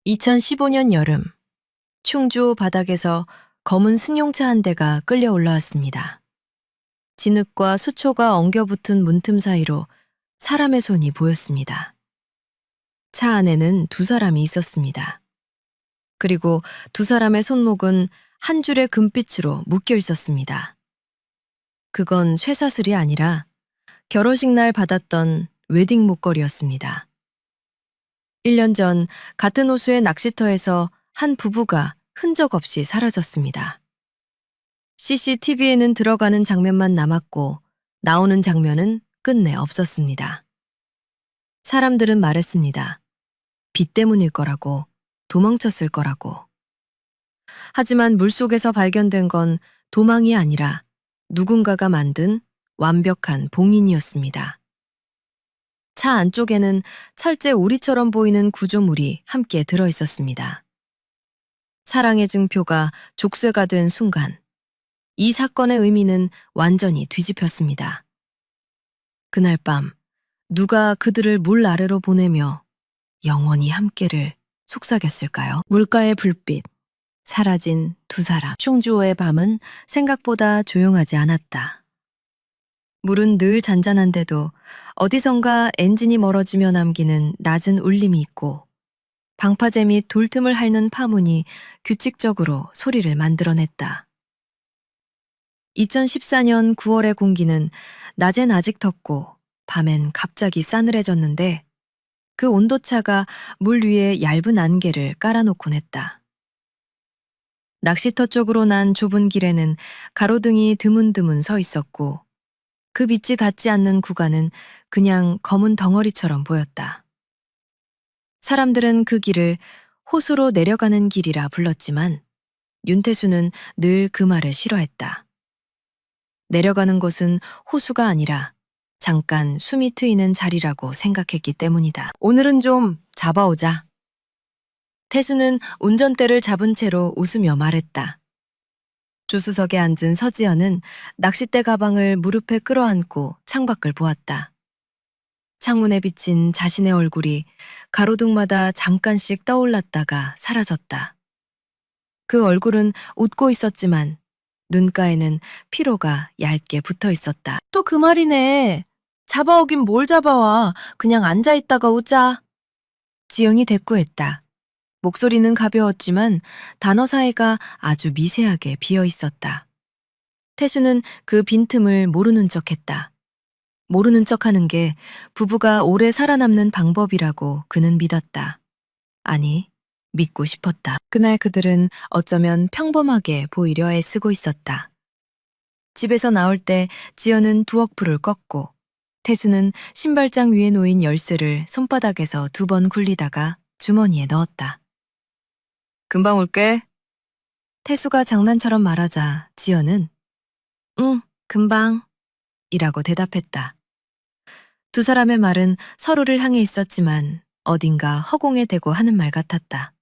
2015년 여름, 충주 바닥에서 검은 승용차 한 대가 끌려 올라왔습니다. 진흙과 수초가 엉겨붙은 문틈 사이로 사람의 손이 보였습니다. 차 안에는 두 사람이 있었습니다. 그리고 두 사람의 손목은 한 줄의 금빛으로 묶여 있었습니다. 그건 쇠사슬이 아니라 결혼식 날 받았던 웨딩 목걸이였습니다. 1년 전 같은 호수의 낚시터에서 한 부부가 흔적 없이 사라졌습니다. CCTV에는 들어가는 장면만 남았고 나오는 장면은 끝내 없었습니다. 사람들은 말했습니다. 비 때문일 거라고, 도망쳤을 거라고. 하지만 물속에서 발견된 건 도망이 아니라 누군가가 만든 완벽한 봉인이었습니다. 차 안쪽에는 철제 오리처럼 보이는 구조물이 함께 들어 있었습니다. 사랑의 증표가 족쇄가 된 순간, 이 사건의 의미는 완전히 뒤집혔습니다. 그날 밤, 누가 그들을 물 아래로 보내며 영원히 함께를 속삭였을까요? 물가의 불빛, 사라진 두 사람. 충주호의 밤은 생각보다 조용하지 않았다. 물은 늘 잔잔한데도 어디선가 엔진이 멀어지며 남기는 낮은 울림이 있고 방파제 및 돌틈을 핥는 파문이 규칙적으로 소리를 만들어냈다. 2014년 9월의 공기는 낮엔 아직 덥고 밤엔 갑자기 싸늘해졌는데 그 온도차가 물 위에 얇은 안개를 깔아놓곤 했다. 낚시터 쪽으로 난 좁은 길에는 가로등이 드문드문 서 있었고 그 빛이 닿지 않는 구간은 그냥 검은 덩어리처럼 보였다. 사람들은 그 길을 호수로 내려가는 길이라 불렀지만 윤태수는 늘 그 말을 싫어했다. 내려가는 곳은 호수가 아니라 잠깐 숨이 트이는 자리라고 생각했기 때문이다. 오늘은 좀 잡아오자. 태수는 운전대를 잡은 채로 웃으며 말했다. 조수석에 앉은 서지연은 낚싯대 가방을 무릎에 끌어안고 창밖을 보았다. 창문에 비친 자신의 얼굴이 가로등마다 잠깐씩 떠올랐다가 사라졌다. 그 얼굴은 웃고 있었지만 눈가에는 피로가 얇게 붙어 있었다. 또 그 말이네. 잡아오긴 뭘 잡아와. 그냥 앉아있다가 오자. 지영이 대꾸했다. 목소리는 가벼웠지만 단어 사이가 아주 미세하게 비어 있었다. 태수는 그 빈틈을 모르는 척했다. 모르는 척하는 게 부부가 오래 살아남는 방법이라고 그는 믿었다. 아니, 믿고 싶었다. 그날 그들은 어쩌면 평범하게 보이려 애쓰고 있었다. 집에서 나올 때 지연은 두억풀을 껐고 태수는 신발장 위에 놓인 열쇠를 손바닥에서 2번 굴리다가 주머니에 넣었다. 금방 올게. 태수가 장난처럼 말하자 지연은 응, 금방 이라고 대답했다. 두 사람의 말은 서로를 향해 있었지만 어딘가 허공에 대고 하는 말 같았다.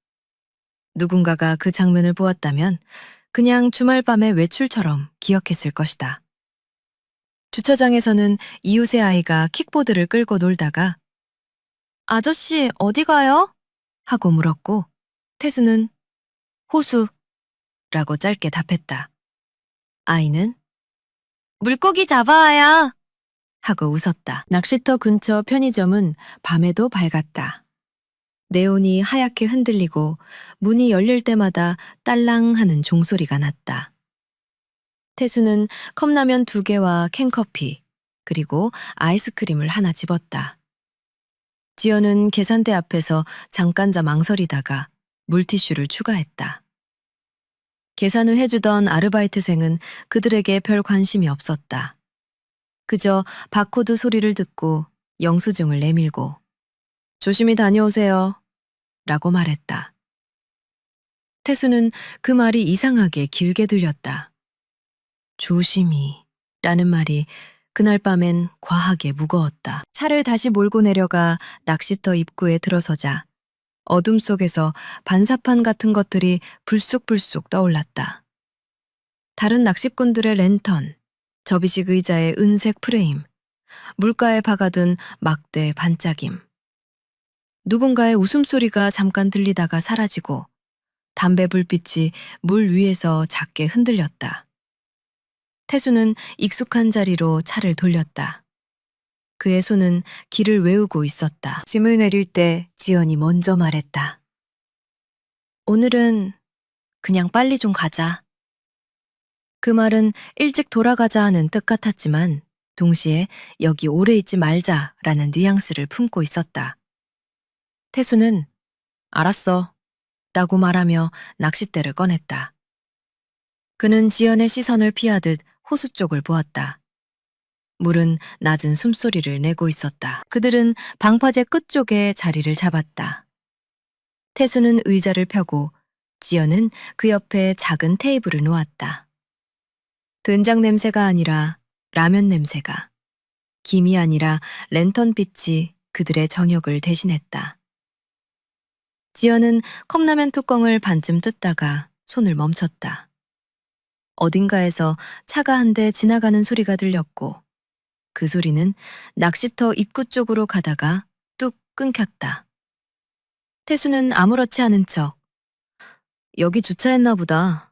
누군가가 그 장면을 보았다면 그냥 주말 밤의 외출처럼 기억했을 것이다. 주차장에서는 이웃의 아이가 킥보드를 끌고 놀다가 아저씨 어디 가요? 하고 물었고 태수는 호수 라고 짧게 답했다. 아이는 물고기 잡아와야 하고 웃었다. 낚시터 근처 편의점은 밤에도 밝았다. 네온이 하얗게 흔들리고 문이 열릴 때마다 딸랑 하는 종소리가 났다. 태수는 컵라면 2개와 캔커피, 그리고 아이스크림을 하나 집었다. 지연은 계산대 앞에서 잠깐 망설이다가 물티슈를 추가했다. 계산을 해주던 아르바이트생은 그들에게 별 관심이 없었다. 그저 바코드 소리를 듣고 영수증을 내밀고 조심히 다녀오세요 라고 말했다. 태수는 그 말이 이상하게 길게 들렸다. 조심히 라는 말이 그날 밤엔 과하게 무거웠다. 차를 다시 몰고 내려가 낚시터 입구에 들어서자 어둠 속에서 반사판 같은 것들이 불쑥불쑥 떠올랐다. 다른 낚시꾼들의 랜턴, 접이식 의자의 은색 프레임, 물가에 박아둔 막대 반짝임. 누군가의 웃음소리가 잠깐 들리다가 사라지고 담배 불빛이 물 위에서 작게 흔들렸다. 태수는 익숙한 자리로 차를 돌렸다. 그의 손은 길을 외우고 있었다. 짐을 내릴 때 지연이 먼저 말했다. 오늘은 그냥 빨리 좀 가자. 그 말은 일찍 돌아가자 하는 뜻 같았지만 동시에 여기 오래 있지 말자라는 뉘앙스를 품고 있었다. 태수는 알았어 라고 말하며 낚싯대를 꺼냈다. 그는 지연의 시선을 피하듯 호수 쪽을 보았다. 물은 낮은 숨소리를 내고 있었다. 그들은 방파제 끝쪽에 자리를 잡았다. 태수는 의자를 펴고 지연은 그 옆에 작은 테이블을 놓았다. 된장 냄새가 아니라 라면 냄새가, 김이 아니라 랜턴빛이 그들의 저녁을 대신했다. 지연은 컵라면 뚜껑을 반쯤 뜯다가 손을 멈췄다. 어딘가에서 차가 한 대 지나가는 소리가 들렸고 그 소리는 낚시터 입구 쪽으로 가다가 뚝 끊겼다. 태수는 아무렇지 않은 척 여기 주차했나 보다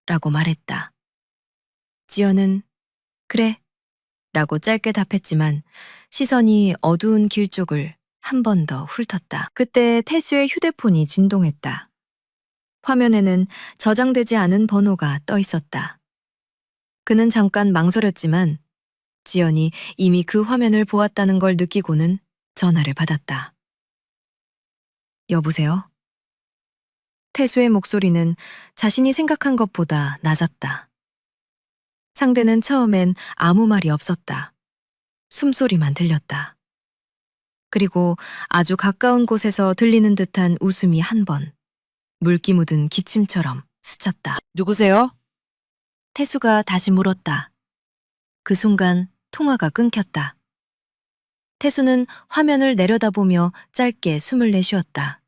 라고 말했다. 지연은 그래 라고 짧게 답했지만 시선이 어두운 길 쪽을 한 번 더 훑었다. 그때 태수의 휴대폰이 진동했다. 화면에는 저장되지 않은 번호가 떠 있었다. 그는 잠깐 망설였지만 지연이 이미 그 화면을 보았다는 걸 느끼고는 전화를 받았다. 여보세요? 태수의 목소리는 자신이 생각한 것보다 낮았다. 상대는 처음엔 아무 말이 없었다. 숨소리만 들렸다. 그리고 아주 가까운 곳에서 들리는 듯한 웃음이 한 번, 물기 묻은 기침처럼 스쳤다. 누구세요? 태수가 다시 물었다. 그 순간 통화가 끊겼다. 태수는 화면을 내려다보며 짧게 숨을 내쉬었다.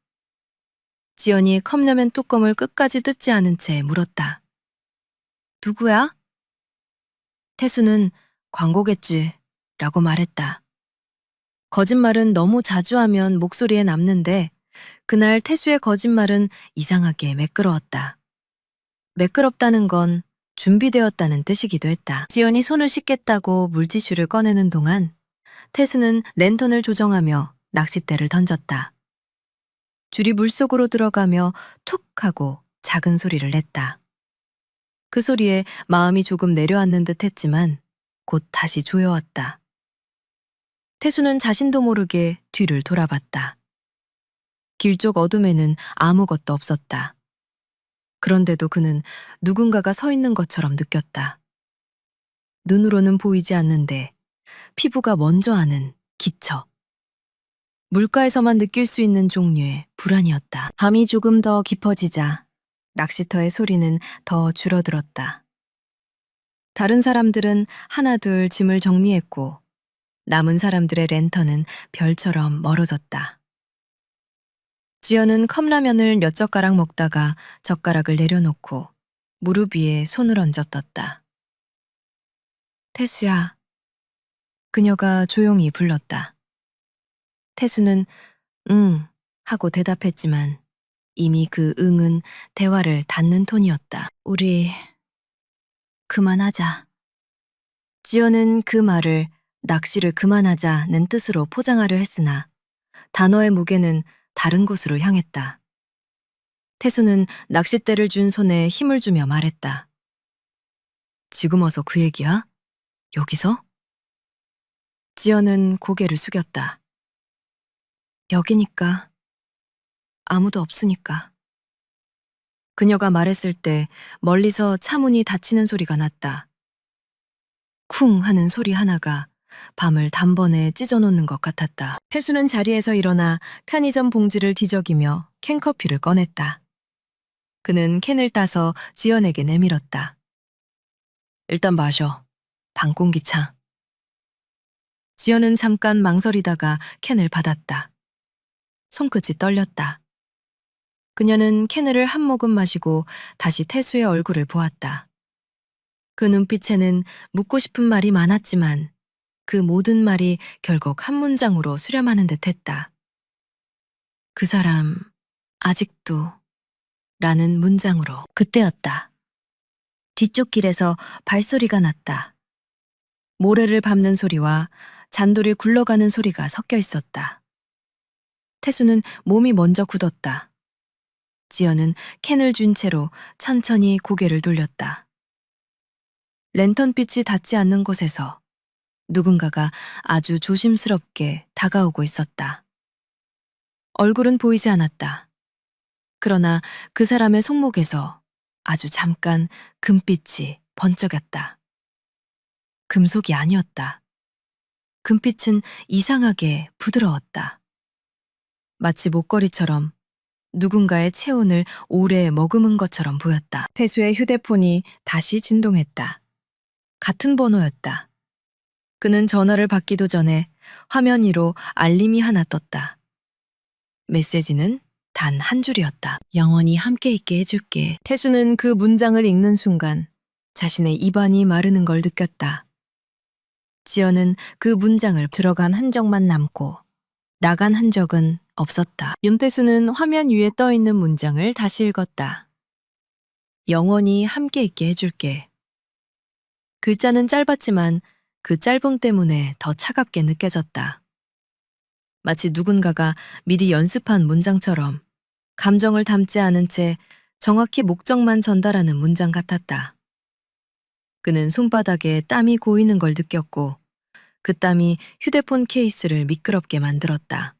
지연이 컵라면 뚜껑을 끝까지 뜯지 않은 채 물었다. 누구야? 태수는 광고겠지 라고 말했다. 거짓말은 너무 자주 하면 목소리에 남는데 그날 태수의 거짓말은 이상하게 매끄러웠다. 매끄럽다는 건 준비되었다는 뜻이기도 했다. 지연이 손을 씻겠다고 물티슈를 꺼내는 동안 태수는 랜턴을 조정하며 낚싯대를 던졌다. 줄이 물속으로 들어가며 툭 하고 작은 소리를 냈다. 그 소리에 마음이 조금 내려앉는 듯 했지만 곧 다시 조여왔다. 태수는 자신도 모르게 뒤를 돌아봤다. 길 쪽 어둠에는 아무것도 없었다. 그런데도 그는 누군가가 서 있는 것처럼 느꼈다. 눈으로는 보이지 않는데 피부가 먼저 아는 기척. 물가에서만 느낄 수 있는 종류의 불안이었다. 밤이 조금 더 깊어지자 낚시터의 소리는 더 줄어들었다. 다른 사람들은 하나둘 짐을 정리했고 남은 사람들의 랜턴은 별처럼 멀어졌다. 지연은 컵라면을 몇 젓가락 먹다가 젓가락을 내려놓고 무릎 위에 손을 얹어 떴다. 태수야. 그녀가 조용히 불렀다. 태수는 응 하고 대답했지만 이미 그 응은 대화를 닫는 톤이었다. 우리 그만하자. 지연은 그 말을 낚시를 그만하자는 뜻으로 포장하려 했으나 단어의 무게는 다른 곳으로 향했다. 태수는 낚싯대를 준 손에 힘을 주며 말했다. 지금 와서 그 얘기야? 여기서? 지연은 고개를 숙였다. 여기니까. 아무도 없으니까. 그녀가 말했을 때 멀리서 차문이 닫히는 소리가 났다. 쿵 하는 소리 하나가 밤을 단번에 찢어놓는 것 같았다. 태수는 자리에서 일어나 편의점 봉지를 뒤적이며 캔커피를 꺼냈다. 그는 캔을 따서 지연에게 내밀었다. 일단 마셔. 방공기차. 지연은 잠깐 망설이다가 캔을 받았다. 손끝이 떨렸다. 그녀는 캔을 한 모금 마시고 다시 태수의 얼굴을 보았다. 그 눈빛에는 묻고 싶은 말이 많았지만 그 모든 말이 결국 한 문장으로 수렴하는 듯 했다. 그 사람 아직도 라는 문장으로. 그때였다. 뒤쪽 길에서 발소리가 났다. 모래를 밟는 소리와 잔돌이 굴러가는 소리가 섞여 있었다. 태수는 몸이 먼저 굳었다. 지연은 캔을 쥔 채로 천천히 고개를 돌렸다. 랜턴빛이 닿지 않는 곳에서 누군가가 아주 조심스럽게 다가오고 있었다. 얼굴은 보이지 않았다. 그러나 그 사람의 손목에서 아주 잠깐 금빛이 번쩍였다. 금속이 아니었다. 금빛은 이상하게 부드러웠다. 마치 목걸이처럼 누군가의 체온을 오래 머금은 것처럼 보였다. 태수의 휴대폰이 다시 진동했다. 같은 번호였다. 그는 전화를 받기도 전에 화면 위로 알림이 하나 떴다. 메시지는 단 한 줄이었다. 영원히 함께 있게 해줄게. 태수는 그 문장을 읽는 순간 자신의 입안이 마르는 걸 느꼈다. 지연은 그 문장을 들어간 흔적만 남고 나간 흔적은 없었다. 윤태수는 화면 위에 떠 있는 문장을 다시 읽었다. 영원히 함께 있게 해줄게. 글자는 짧았지만 그 짧음 때문에 더 차갑게 느껴졌다. 마치 누군가가 미리 연습한 문장처럼 감정을 담지 않은 채 정확히 목적만 전달하는 문장 같았다. 그는 손바닥에 땀이 고이는 걸 느꼈고 그 땀이 휴대폰 케이스를 미끄럽게 만들었다.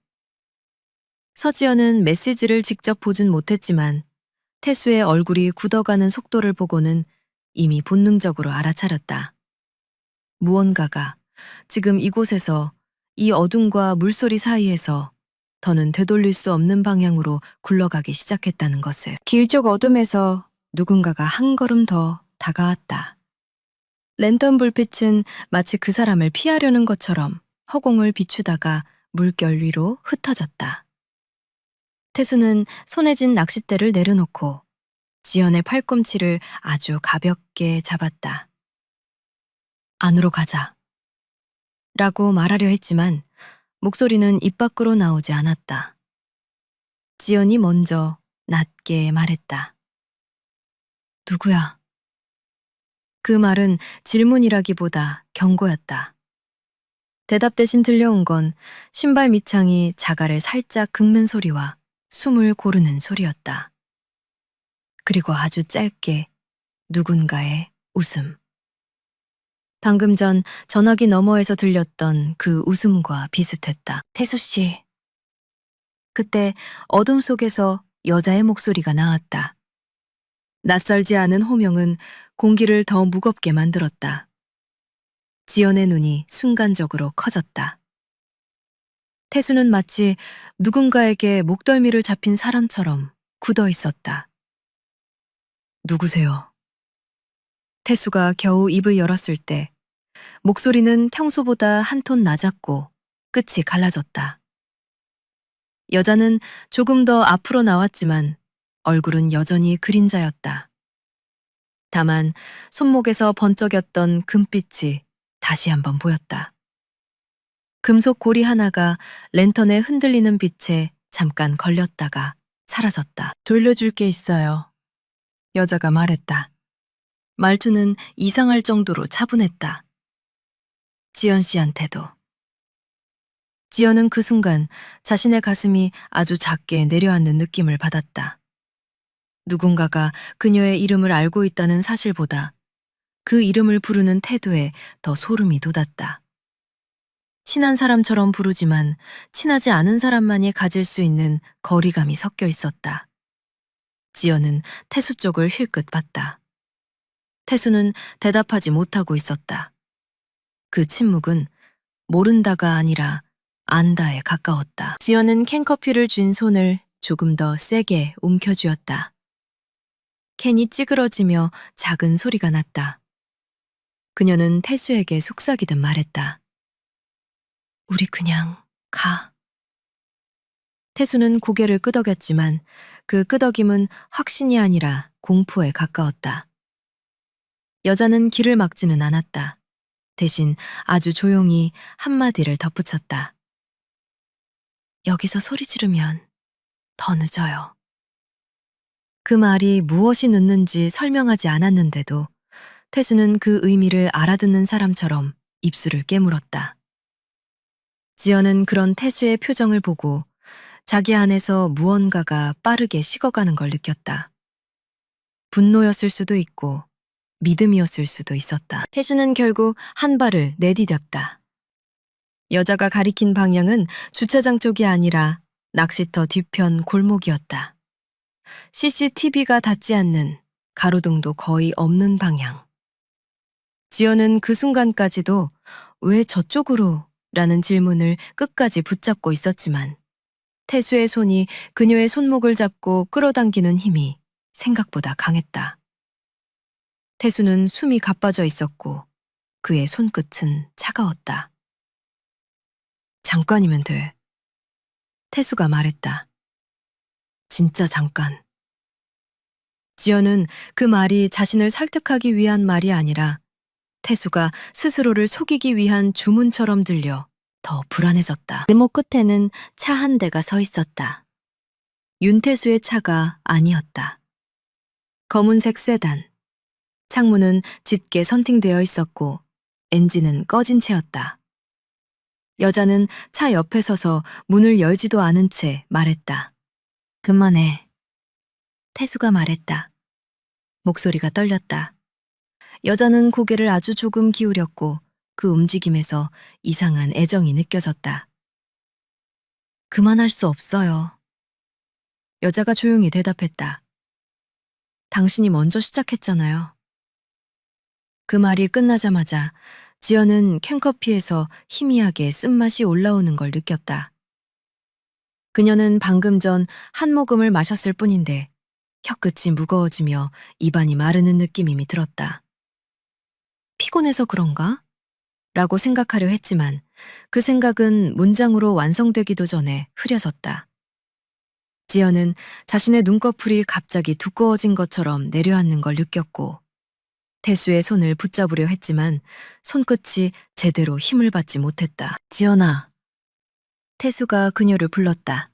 서지연은 메시지를 직접 보진 못했지만 태수의 얼굴이 굳어가는 속도를 보고는 이미 본능적으로 알아차렸다. 무언가가 지금 이곳에서 이 어둠과 물소리 사이에서 더는 되돌릴 수 없는 방향으로 굴러가기 시작했다는 것을. 길 쪽 어둠에서 누군가가 한 걸음 더 다가왔다. 랜턴 불빛은 마치 그 사람을 피하려는 것처럼 허공을 비추다가 물결 위로 흩어졌다. 태수는 손에 쥔 낚싯대를 내려놓고 지연의 팔꿈치를 아주 가볍게 잡았다. 안으로 가자. 라고 말하려 했지만 목소리는 입 밖으로 나오지 않았다. 지연이 먼저 낮게 말했다. 누구야? 그 말은 질문이라기보다 경고였다. 대답 대신 들려온 건 신발 밑창이 자갈을 살짝 긁는 소리와 숨을 고르는 소리였다. 그리고 아주 짧게 누군가의 웃음. 방금 전 전화기 너머에서 들렸던 그 웃음과 비슷했다. 태수 씨. 그때 어둠 속에서 여자의 목소리가 나왔다. 낯설지 않은 호명은 공기를 더 무겁게 만들었다. 지연의 눈이 순간적으로 커졌다. 태수는 마치 누군가에게 목덜미를 잡힌 사람처럼 굳어 있었다. 누구세요? 태수가 겨우 입을 열었을 때 목소리는 평소보다 한 톤 낮았고 끝이 갈라졌다. 여자는 조금 더 앞으로 나왔지만 얼굴은 여전히 그림자였다. 다만 손목에서 번쩍였던 금빛이 다시 한번 보였다. 금속 고리 하나가 랜턴에 흔들리는 빛에 잠깐 걸렸다가 사라졌다. 돌려줄 게 있어요. 여자가 말했다. 말투는 이상할 정도로 차분했다. 지연 씨한테도. 지연은 그 순간 자신의 가슴이 아주 작게 내려앉는 느낌을 받았다. 누군가가 그녀의 이름을 알고 있다는 사실보다 그 이름을 부르는 태도에 더 소름이 돋았다. 친한 사람처럼 부르지만 친하지 않은 사람만이 가질 수 있는 거리감이 섞여 있었다. 지연은 태수 쪽을 힐끗 봤다. 태수는 대답하지 못하고 있었다. 그 침묵은 모른다가 아니라 안다에 가까웠다. 지연은 캔커피를 쥔 손을 조금 더 세게 움켜쥐었다. 캔이 찌그러지며 작은 소리가 났다. 그녀는 태수에게 속삭이듯 말했다. 우리 그냥 가. 태수는 고개를 끄덕였지만 그 끄덕임은 확신이 아니라 공포에 가까웠다. 여자는 길을 막지는 않았다. 대신 아주 조용히 한마디를 덧붙였다. 여기서 소리 지르면 더 늦어요. 그 말이 무엇이 늦는지 설명하지 않았는데도 태수는 그 의미를 알아듣는 사람처럼 입술을 깨물었다. 지연은 그런 태수의 표정을 보고 자기 안에서 무언가가 빠르게 식어가는 걸 느꼈다. 분노였을 수도 있고 믿음이었을 수도 있었다. 태수는 결국 한 발을 내디뎠다. 여자가 가리킨 방향은 주차장 쪽이 아니라 낚시터 뒤편 골목이었다. CCTV가 닿지 않는, 가로등도 거의 없는 방향. 지연은 그 순간까지도 왜 저쪽으로? 라는 질문을 끝까지 붙잡고 있었지만 태수의 손이 그녀의 손목을 잡고 끌어당기는 힘이 생각보다 강했다. 태수는 숨이 가빠져 있었고 그의 손끝은 차가웠다. 잠깐이면 돼. 태수가 말했다. 진짜 잠깐. 지연은 그 말이 자신을 설득하기 위한 말이 아니라 태수가 스스로를 속이기 위한 주문처럼 들려 더 불안해졌다. 골목 끝에는 차 한 대가 서 있었다. 윤태수의 차가 아니었다. 검은색 세단. 창문은 짙게 선팅되어 있었고 엔진은 꺼진 채였다. 여자는 차 옆에 서서 문을 열지도 않은 채 말했다. 그만해. 태수가 말했다. 목소리가 떨렸다. 여자는 고개를 아주 조금 기울였고 그 움직임에서 이상한 애정이 느껴졌다. 그만할 수 없어요. 여자가 조용히 대답했다. 당신이 먼저 시작했잖아요. 그 말이 끝나자마자 지연은 캔커피에서 희미하게 쓴맛이 올라오는 걸 느꼈다. 그녀는 방금 전 한 모금을 마셨을 뿐인데 혀끝이 무거워지며 입안이 마르는 느낌이 들었다. 피곤해서 그런가? 라고 생각하려 했지만 그 생각은 문장으로 완성되기도 전에 흐려졌다. 지연은 자신의 눈꺼풀이 갑자기 두꺼워진 것처럼 내려앉는 걸 느꼈고 태수의 손을 붙잡으려 했지만 손끝이 제대로 힘을 받지 못했다. 지연아. 태수가 그녀를 불렀다.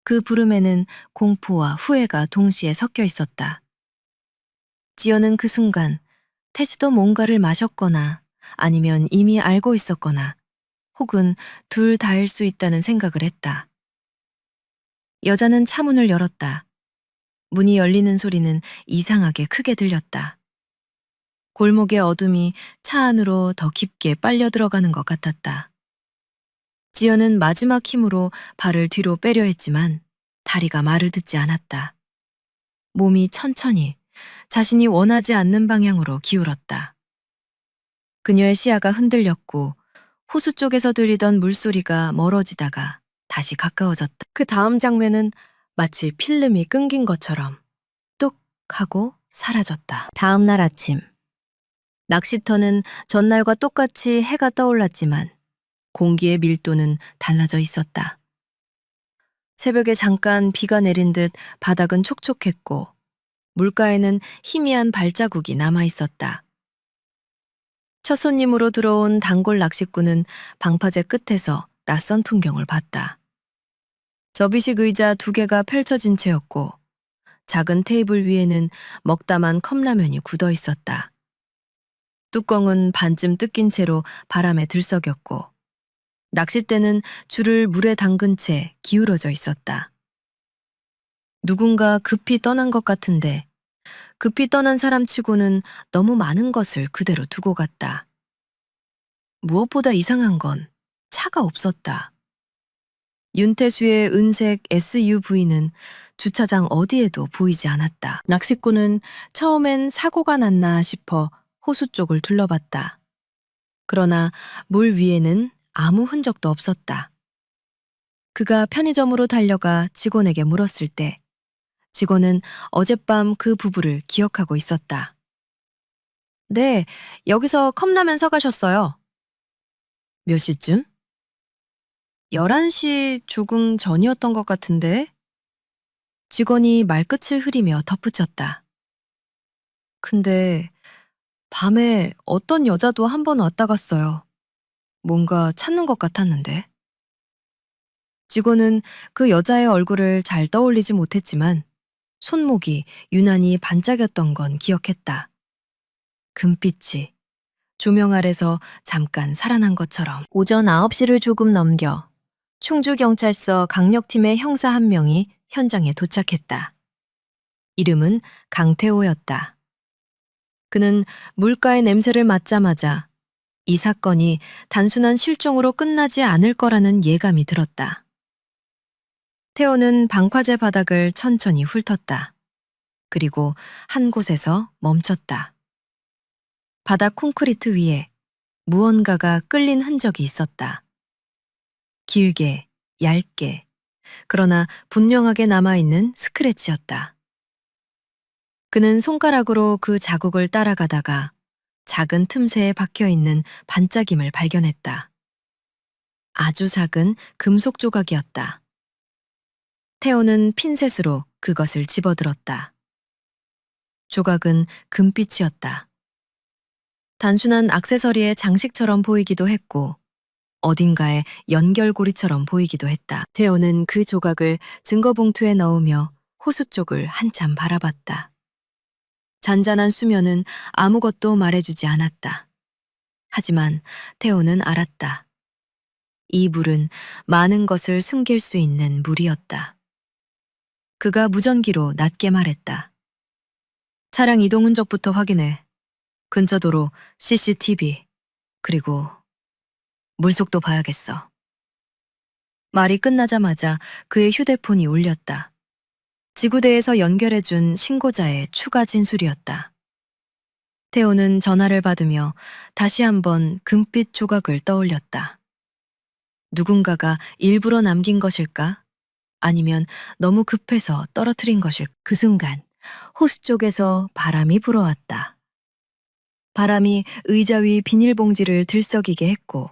그 부름에는 공포와 후회가 동시에 섞여 있었다. 지연은 그 순간 태수도 뭔가를 마셨거나 아니면 이미 알고 있었거나 혹은 둘 다일 수 있다는 생각을 했다. 여자는 차문을 열었다. 문이 열리는 소리는 이상하게 크게 들렸다. 골목의 어둠이 차 안으로 더 깊게 빨려 들어가는 것 같았다. 지연은 마지막 힘으로 발을 뒤로 빼려 했지만 다리가 말을 듣지 않았다. 몸이 천천히 자신이 원하지 않는 방향으로 기울었다. 그녀의 시야가 흔들렸고 호수 쪽에서 들리던 물소리가 멀어지다가 다시 가까워졌다. 그 다음 장면은 마치 필름이 끊긴 것처럼 뚝 하고 사라졌다. 다음 날 아침. 낚시터는 전날과 똑같이 해가 떠올랐지만 공기의 밀도는 달라져 있었다. 새벽에 잠깐 비가 내린 듯 바닥은 촉촉했고 물가에는 희미한 발자국이 남아 있었다. 첫 손님으로 들어온 단골 낚시꾼은 방파제 끝에서 낯선 풍경을 봤다. 접이식 의자 2개가 펼쳐진 채였고 작은 테이블 위에는 먹다만 컵라면이 굳어 있었다. 뚜껑은 반쯤 뜯긴 채로 바람에 들썩였고 낚싯대는 줄을 물에 담근 채 기울어져 있었다. 누군가 급히 떠난 것 같은데 급히 떠난 사람치고는 너무 많은 것을 그대로 두고 갔다. 무엇보다 이상한 건 차가 없었다. 윤태수의 은색 SUV는 주차장 어디에도 보이지 않았다. 낚시꾼은 처음엔 사고가 났나 싶어 호수 쪽을 둘러봤다. 그러나 물 위에는 아무 흔적도 없었다. 그가 편의점으로 달려가 직원에게 물었을 때 직원은 어젯밤 그 부부를 기억하고 있었다. 네, 여기서 컵라면 사가셨어요. 몇 시쯤? 11시 조금 전이었던 것 같은데? 직원이 말끝을 흐리며 덧붙였다. 근데 밤에 어떤 여자도 한 번 왔다 갔어요. 뭔가 찾는 것 같았는데. 직원은 그 여자의 얼굴을 잘 떠올리지 못했지만 손목이 유난히 반짝였던 건 기억했다. 금빛이 조명 아래서 잠깐 살아난 것처럼. 오전 9시를 조금 넘겨 충주경찰서 강력팀의 형사 한 명이 현장에 도착했다. 이름은 강태호였다. 그는 물가의 냄새를 맡자마자 이 사건이 단순한 실종으로 끝나지 않을 거라는 예감이 들었다. 태호는 방파제 바닥을 천천히 훑었다. 그리고 한 곳에서 멈췄다. 바닥 콘크리트 위에 무언가가 끌린 흔적이 있었다. 길게, 얇게, 그러나 분명하게 남아있는 스크래치였다. 그는 손가락으로 그 자국을 따라가다가 작은 틈새에 박혀있는 반짝임을 발견했다. 아주 작은 금속 조각이었다. 태호는 핀셋으로 그것을 집어들었다. 조각은 금빛이었다. 단순한 액세서리의 장식처럼 보이기도 했고 어딘가의 연결고리처럼 보이기도 했다. 태호는 그 조각을 증거봉투에 넣으며 호수 쪽을 한참 바라봤다. 잔잔한 수면은 아무것도 말해주지 않았다. 하지만 태호는 알았다. 이 물은 많은 것을 숨길 수 있는 물이었다. 그가 무전기로 낮게 말했다. 차량 이동 흔적부터 확인해. 근처 도로, CCTV, 그리고 물속도 봐야겠어. 말이 끝나자마자 그의 휴대폰이 울렸다. 지구대에서 연결해준 신고자의 추가 진술이었다. 태호는 전화를 받으며 다시 한번 금빛 조각을 떠올렸다. 누군가가 일부러 남긴 것일까? 아니면 너무 급해서 떨어뜨린 것일까? 그 순간 호수 쪽에서 바람이 불어왔다. 바람이 의자 위 비닐봉지를 들썩이게 했고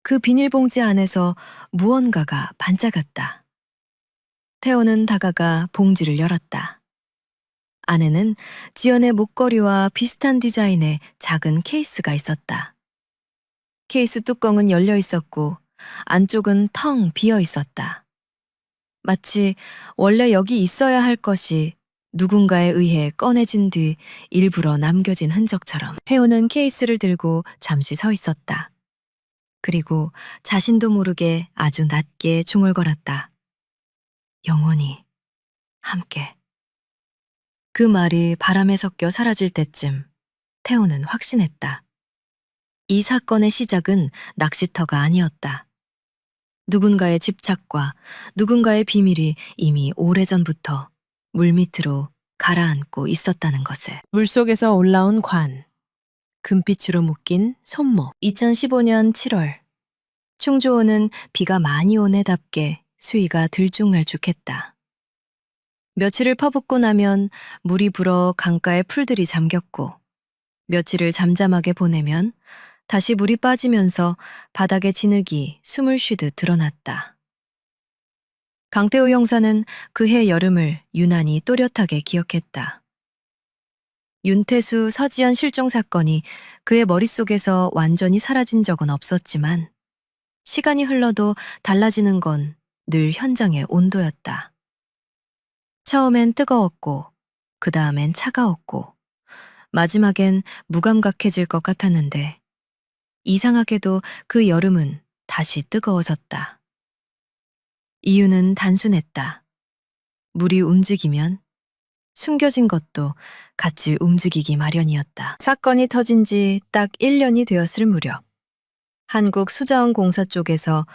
그 비닐봉지 안에서 무언가가 반짝였다. 태호는 다가가 봉지를 열었다. 안에는 지연의 목걸이와 비슷한 디자인의 작은 케이스가 있었다. 케이스 뚜껑은 열려 있었고 안쪽은 텅 비어 있었다. 마치 원래 여기 있어야 할 것이 누군가에 의해 꺼내진 뒤 일부러 남겨진 흔적처럼. 태호는 케이스를 들고 잠시 서 있었다. 그리고 자신도 모르게 아주 낮게 중얼거렸다. 영원히 함께. 그 말이 바람에 섞여 사라질 때쯤 태호는 확신했다. 이 사건의 시작은 낚시터가 아니었다. 누군가의 집착과 누군가의 비밀이 이미 오래전부터 물밑으로 가라앉고 있었다는 것을. 물속에서 올라온 관. 금빛으로 묶인 손목. 2015년 7월. 충주호는 비가 많이 온 해답게 수위가 들쭉날쭉했다. 며칠을 퍼붓고 나면 물이 불어 강가의 풀들이 잠겼고 며칠을 잠잠하게 보내면 다시 물이 빠지면서 바닥의 진흙이 숨을 쉬듯 드러났다. 강태호 형사는 그해 여름을 유난히 또렷하게 기억했다. 윤태수, 서지연 실종 사건이 그의 머릿속에서 완전히 사라진 적은 없었지만 시간이 흘러도 달라지는 건 늘 현장의 온도였다. 처음엔 뜨거웠고 그 다음엔 차가웠고 마지막엔 무감각해질 것 같았는데 이상하게도 그 여름은 다시 뜨거워졌다. 이유는 단순했다. 물이 움직이면 숨겨진 것도 같이 움직이기 마련이었다. 사건이 터진 지 딱 1년이 되었을 무렵 한국수자원공사 쪽에서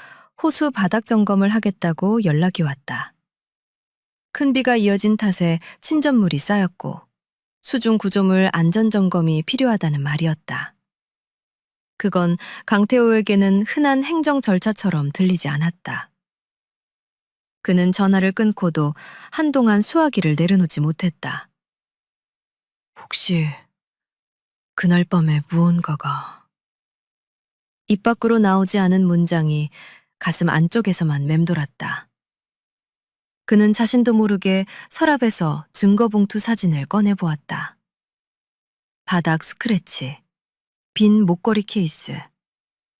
호수 바닥 점검을 하겠다고 연락이 왔다. 큰 비가 이어진 탓에 침전물이 쌓였고 수중 구조물 안전점검이 필요하다는 말이었다. 그건 강태호에게는 흔한 행정 절차처럼 들리지 않았다. 그는 전화를 끊고도 한동안 수화기를 내려놓지 못했다. 혹시 그날 밤에 무언가가... 입 밖으로 나오지 않은 문장이 가슴 안쪽에서만 맴돌았다. 그는 자신도 모르게 서랍에서 증거봉투 사진을 꺼내보았다. 바닥 스크래치, 빈 목걸이 케이스,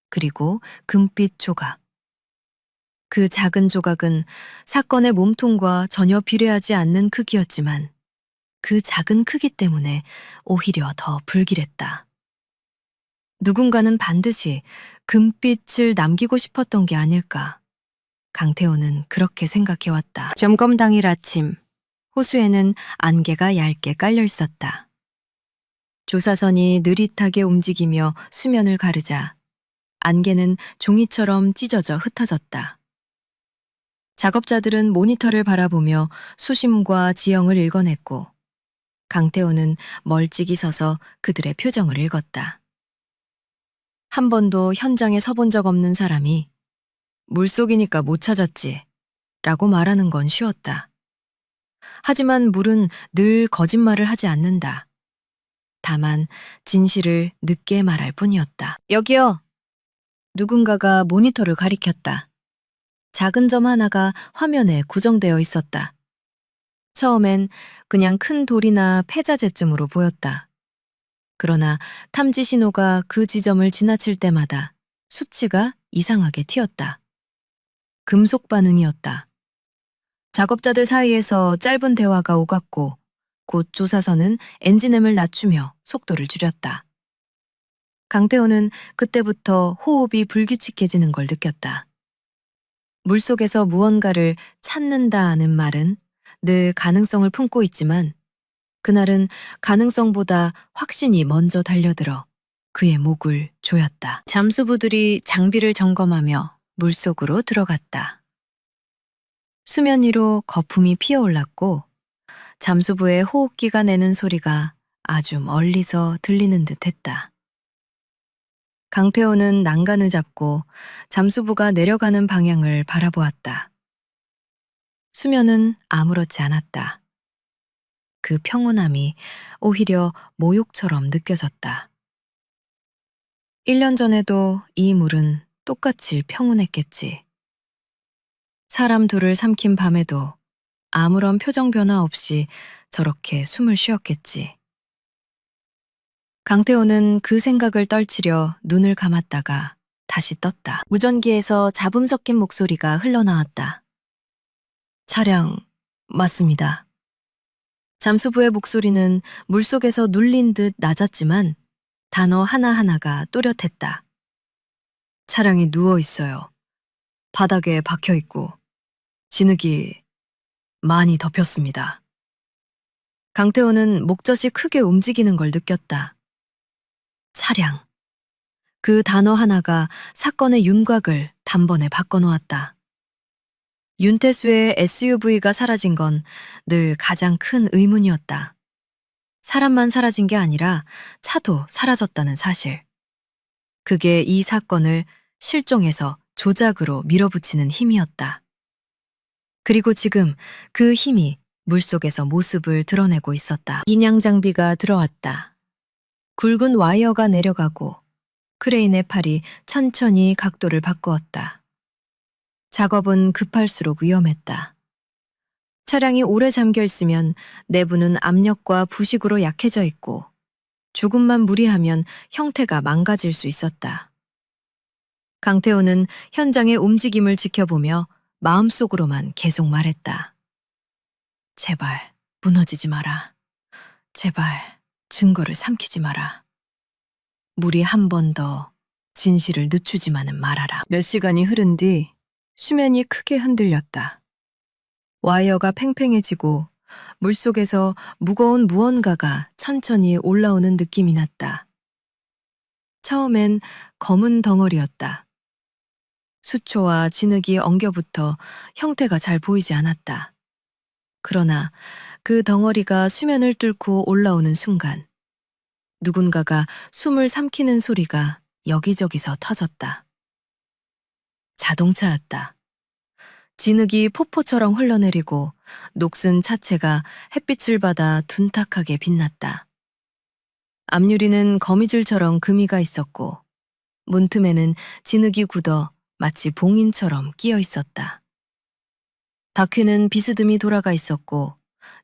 그리고 금빛 조각. 그 작은 조각은 사건의 몸통과 전혀 비례하지 않는 크기였지만 그 작은 크기 때문에 오히려 더 불길했다. 누군가는 반드시 금빛을 남기고 싶었던 게 아닐까. 강태호는 그렇게 생각해왔다. 점검 당일 아침, 호수에는 안개가 얇게 깔려 있었다. 조사선이 느릿하게 움직이며 수면을 가르자 안개는 종이처럼 찢어져 흩어졌다. 작업자들은 모니터를 바라보며 수심과 지형을 읽어냈고 강태호는 멀찍이 서서 그들의 표정을 읽었다. 한 번도 현장에 서본 적 없는 사람이 물속이니까 못 찾았지 라고 말하는 건 쉬웠다. 하지만 물은 늘 거짓말을 하지 않는다. 다만 진실을 늦게 말할 뿐이었다. 여기요. 누군가가 모니터를 가리켰다. 작은 점 하나가 화면에 고정되어 있었다. 처음엔 그냥 큰 돌이나 폐자재쯤으로 보였다. 그러나 탐지 신호가 그 지점을 지나칠 때마다 수치가 이상하게 튀었다. 금속 반응이었다. 작업자들 사이에서 짧은 대화가 오갔고 곧 조사선은 엔진음을 낮추며 속도를 줄였다. 강태호는 그때부터 호흡이 불규칙해지는 걸 느꼈다. 물속에서 무언가를 찾는다는 말은 늘 가능성을 품고 있지만 그날은 가능성보다 확신이 먼저 달려들어 그의 목을 조였다. 잠수부들이 장비를 점검하며 물속으로 들어갔다. 수면 위로 거품이 피어올랐고 잠수부의 호흡기가 내는 소리가 아주 멀리서 들리는 듯 했다. 강태호는 난간을 잡고 잠수부가 내려가는 방향을 바라보았다. 수면은 아무렇지 않았다. 그 평온함이 오히려 모욕처럼 느껴졌다. 1년 전에도 이 물은 똑같이 평온했겠지. 사람 둘을 삼킨 밤에도 아무런 표정 변화 없이 저렇게 숨을 쉬었겠지. 강태호는 그 생각을 떨치려 눈을 감았다가 다시 떴다. 무전기에서 잡음 섞인 목소리가 흘러나왔다. 차량 맞습니다. 잠수부의 목소리는 물속에서 눌린 듯 낮았지만 단어 하나하나가 또렷했다. 차량이 누워 있어요. 바닥에 박혀 있고 진흙이 많이 덮였습니다. 강태호는 목젖이 크게 움직이는 걸 느꼈다. 차량. 그 단어 하나가 사건의 윤곽을 단번에 바꿔놓았다. 윤태수의 SUV가 사라진 건 늘 가장 큰 의문이었다. 사람만 사라진 게 아니라 차도 사라졌다는 사실. 그게 이 사건을 실종해서 조작으로 밀어붙이는 힘이었다. 그리고 지금 그 힘이 물속에서 모습을 드러내고 있었다. 인양 장비가 들어왔다. 굵은 와이어가 내려가고 크레인의 팔이 천천히 각도를 바꾸었다. 작업은 급할수록 위험했다. 차량이 오래 잠겨 있으면 내부는 압력과 부식으로 약해져 있고 조금만 무리하면 형태가 망가질 수 있었다. 강태호는 현장의 움직임을 지켜보며 마음속으로만 계속 말했다. 제발 무너지지 마라. 제발 증거를 삼키지 마라. 물이 한 번 더 진실을 늦추지만은 말아라. 몇 시간이 흐른 뒤 수면이 크게 흔들렸다. 와이어가 팽팽해지고 물속에서 무거운 무언가가 천천히 올라오는 느낌이 났다. 처음엔 검은 덩어리였다. 수초와 진흙이 엉겨붙어 형태가 잘 보이지 않았다. 그러나 그 덩어리가 수면을 뚫고 올라오는 순간 누군가가 숨을 삼키는 소리가 여기저기서 터졌다. 자동차였다. 진흙이 폭포처럼 흘러내리고 녹슨 차체가 햇빛을 받아 둔탁하게 빛났다. 앞유리는 거미줄처럼 금이가 있었고 문틈에는 진흙이 굳어 마치 봉인처럼 끼어 있었다. 바퀴는 비스듬히 돌아가 있었고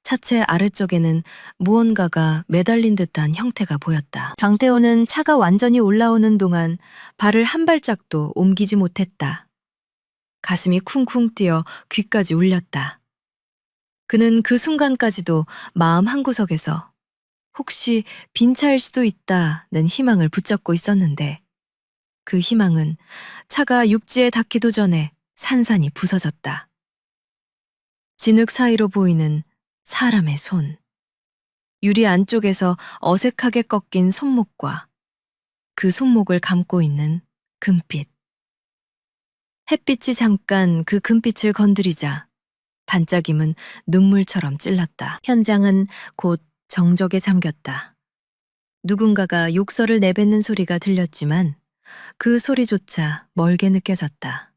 차체 아래쪽에는 무언가가 매달린 듯한 형태가 보였다. 강태호는 차가 완전히 올라오는 동안 발을 한 발짝도 옮기지 못했다. 가슴이 쿵쿵 뛰어 귀까지 울렸다. 그는 그 순간까지도 마음 한구석에서 혹시 빈 차일 수도 있다는 희망을 붙잡고 있었는데 그 희망은 차가 육지에 닿기도 전에 산산이 부서졌다. 진흙 사이로 보이는 사람의 손. 유리 안쪽에서 어색하게 꺾인 손목과 그 손목을 감고 있는 금빛. 햇빛이 잠깐 그 금빛을 건드리자 반짝임은 눈물처럼 찔렀다. 현장은 곧 정적에 잠겼다. 누군가가 욕설을 내뱉는 소리가 들렸지만 그 소리조차 멀게 느껴졌다.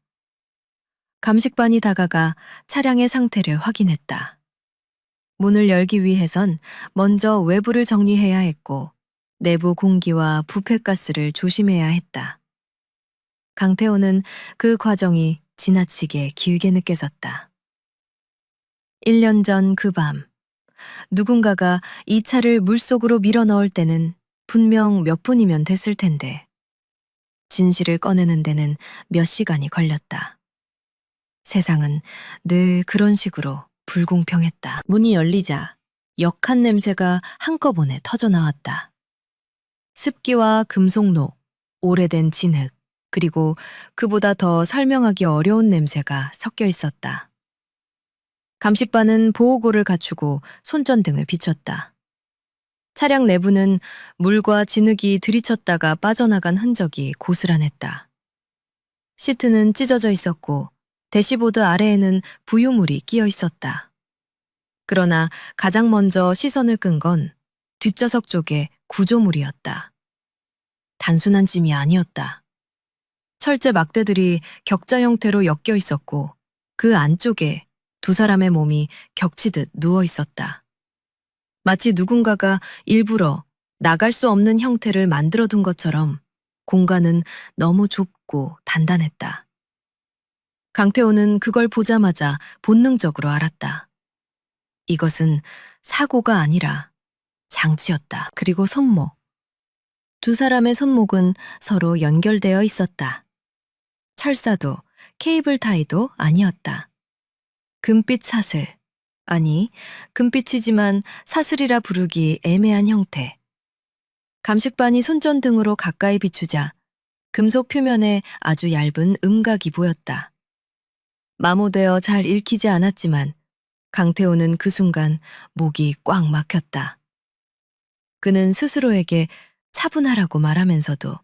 감식반이 다가가 차량의 상태를 확인했다. 문을 열기 위해선 먼저 외부를 정리해야 했고 내부 공기와 부패가스를 조심해야 했다. 강태호는 그 과정이 지나치게 길게 느껴졌다. 1년 전 그 밤, 누군가가 이 차를 물속으로 밀어 넣을 때는 분명 몇 분이면 됐을 텐데, 진실을 꺼내는 데는 몇 시간이 걸렸다. 세상은 늘 그런 식으로 불공평했다. 문이 열리자 역한 냄새가 한꺼번에 터져나왔다. 습기와 금속노, 오래된 진흙, 그리고 그보다 더 설명하기 어려운 냄새가 섞여 있었다. 감식반은 보호구를 갖추고 손전등을 비췄다. 차량 내부는 물과 진흙이 들이쳤다가 빠져나간 흔적이 고스란했다. 시트는 찢어져 있었고 대시보드 아래에는 부유물이 끼어 있었다. 그러나 가장 먼저 시선을 끈 건 뒷좌석 쪽의 구조물이었다. 단순한 짐이 아니었다. 철제 막대들이 격자 형태로 엮여 있었고 그 안쪽에 두 사람의 몸이 겹치듯 누워 있었다. 마치 누군가가 일부러 나갈 수 없는 형태를 만들어둔 것처럼 공간은 너무 좁고 단단했다. 강태호는 그걸 보자마자 본능적으로 알았다. 이것은 사고가 아니라 장치였다. 그리고 손목. 두 사람의 손목은 서로 연결되어 있었다. 철사도 케이블 타이도 아니었다. 금빛 사슬, 아니 금빛이지만 사슬이라 부르기 애매한 형태. 감식반이 손전등으로 가까이 비추자 금속 표면에 아주 얇은 음각이 보였다. 마모되어 잘 읽히지 않았지만 강태호는 그 순간 목이 꽉 막혔다. 그는 스스로에게 차분하라고 말하면서도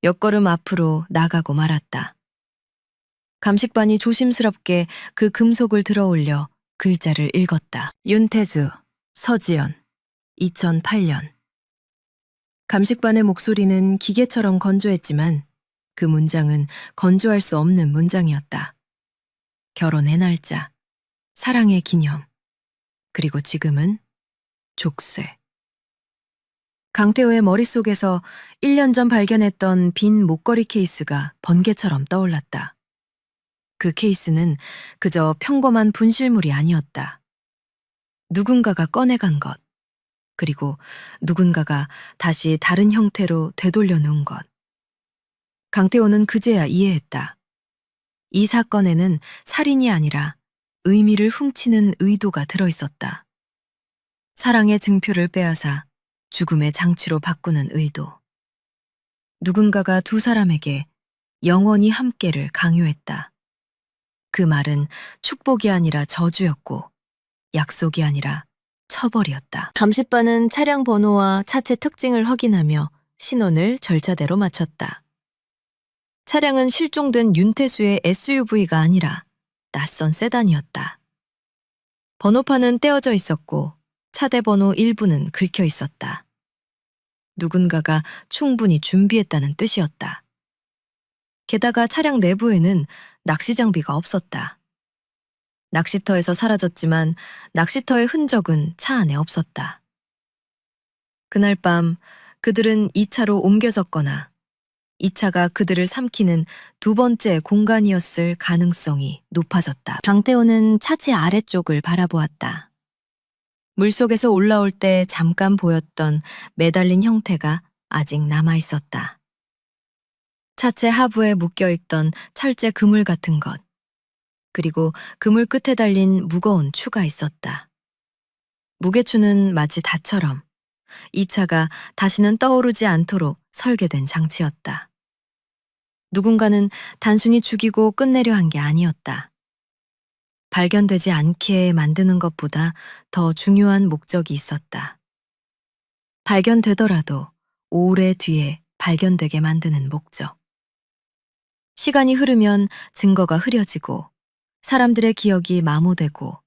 몇 걸음 앞으로 나가고 말았다. 감식반이 조심스럽게 그 금속을 들어올려 글자를 읽었다. 윤태주, 서지연, 2008년. 감식반의 목소리는 기계처럼 건조했지만 그 문장은 건조할 수 없는 문장이었다. 결혼의 날짜, 사랑의 기념, 그리고 지금은 족쇄. 강태호의 머릿속에서 1년 전 발견했던 빈 목걸이 케이스가 번개처럼 떠올랐다. 그 케이스는 그저 평범한 분실물이 아니었다. 누군가가 꺼내간 것, 그리고 누군가가 다시 다른 형태로 되돌려 놓은 것. 강태호는 그제야 이해했다. 이 사건에는 살인이 아니라 의미를 훔치는 의도가 들어있었다. 사랑의 증표를 빼앗아 죽음의 장치로 바꾸는 의도. 누군가가 두 사람에게 영원히 함께를 강요했다. 그 말은 축복이 아니라 저주였고 약속이 아니라 처벌이었다. 감식반은 차량 번호와 차체 특징을 확인하며 신원을 절차대로 마쳤다. 차량은 실종된 윤태수의 SUV가 아니라 낯선 세단이었다. 번호판은 떼어져 있었고 차대 번호 일부는 긁혀 있었다. 누군가가 충분히 준비했다는 뜻이었다. 게다가 차량 내부에는 낚시 장비가 없었다. 낚시터에서 사라졌지만 낚시터의 흔적은 차 안에 없었다. 그날 밤 그들은 이 차로 옮겨졌거나 이 차가 그들을 삼키는 두 번째 공간이었을 가능성이 높아졌다. 강태호는 차체 아래쪽을 바라보았다. 물속에서 올라올 때 잠깐 보였던 매달린 형태가 아직 남아 있었다. 차체 하부에 묶여있던 철제 그물 같은 것, 그리고 그물 끝에 달린 무거운 추가 있었다. 무게추는 마치 닷처럼 이 차가 다시는 떠오르지 않도록 설계된 장치였다. 누군가는 단순히 죽이고 끝내려 한 게 아니었다. 발견되지 않게 만드는 것보다 더 중요한 목적이 있었다. 발견되더라도 오래 뒤에 발견되게 만드는 목적. 시간이 흐르면 증거가 흐려지고 사람들의 기억이 마모되고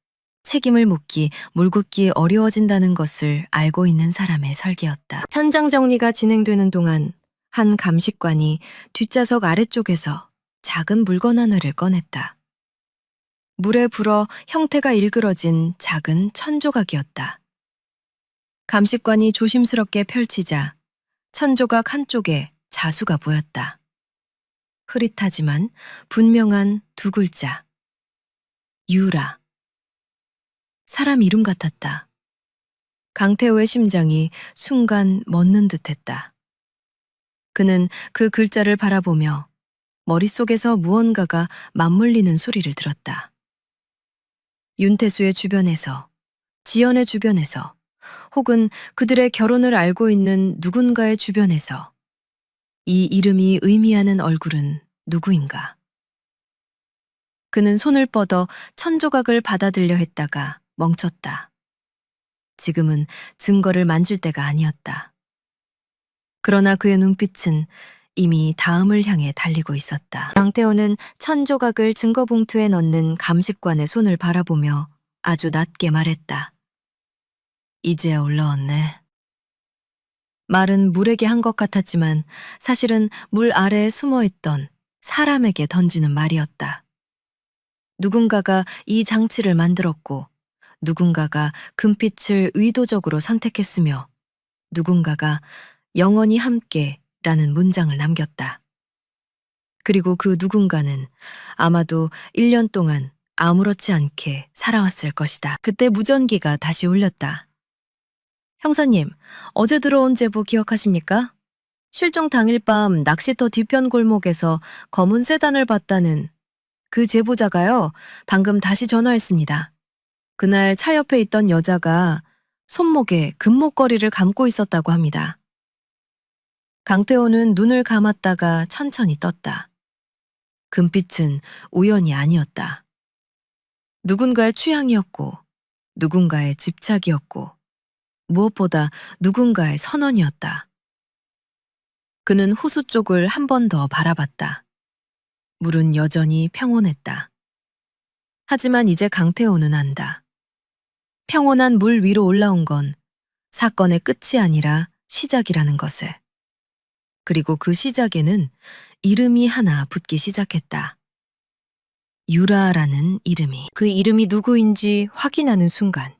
책임을 묻기, 물긋기 어려워진다는 것을 알고 있는 사람의 설계였다. 현장 정리가 진행되는 동안 한 감식관이 뒷좌석 아래쪽에서 작은 물건 하나를 꺼냈다. 물에 불어 형태가 일그러진 작은 천조각이었다. 감식관이 조심스럽게 펼치자 천조각 한쪽에 자수가 보였다. 흐릿하지만 분명한 두 글자. 유라. 사람 이름 같았다. 강태호의 심장이 순간 멎는 듯했다. 그는 그 글자를 바라보며 머릿속에서 무언가가 맞물리는 소리를 들었다. 윤태수의 주변에서, 지연의 주변에서, 혹은 그들의 결혼을 알고 있는 누군가의 주변에서 이 이름이 의미하는 얼굴은 누구인가? 그는 손을 뻗어 천조각을 받아들려 했다가 멈췄다. 지금은 증거를 만질 때가 아니었다. 그러나 그의 눈빛은 이미 다음을 향해 달리고 있었다. 강태호는 천조각을 증거봉투에 넣는 감식관의 손을 바라보며 아주 낮게 말했다. 이제야 올라왔네. 말은 물에게 한 것 같았지만 사실은 물 아래에 숨어있던 사람에게 던지는 말이었다. 누군가가 이 장치를 만들었고 누군가가 금빛을 의도적으로 선택했으며 누군가가 영원히 함께라는 문장을 남겼다. 그리고 그 누군가는 아마도 1년 동안 아무렇지 않게 살아왔을 것이다. 그때 무전기가 다시 울렸다. 형사님, 어제 들어온 제보 기억하십니까? 실종 당일 밤 낚시터 뒤편 골목에서 검은 세단을 봤다는 그 제보자가요, 방금 다시 전화했습니다. 그날 차 옆에 있던 여자가 손목에 금목걸이를 감고 있었다고 합니다. 강태호는 눈을 감았다가 천천히 떴다. 금빛은 우연이 아니었다. 누군가의 취향이었고, 누군가의 집착이었고, 무엇보다 누군가의 선언이었다. 그는 호수 쪽을 한 번 더 바라봤다. 물은 여전히 평온했다. 하지만 이제 강태호는 안다. 평온한 물 위로 올라온 건 사건의 끝이 아니라 시작이라는 것을. 그리고 그 시작에는 이름이 하나 붙기 시작했다. 유라라는 이름이. 그 이름이 누구인지 확인하는 순간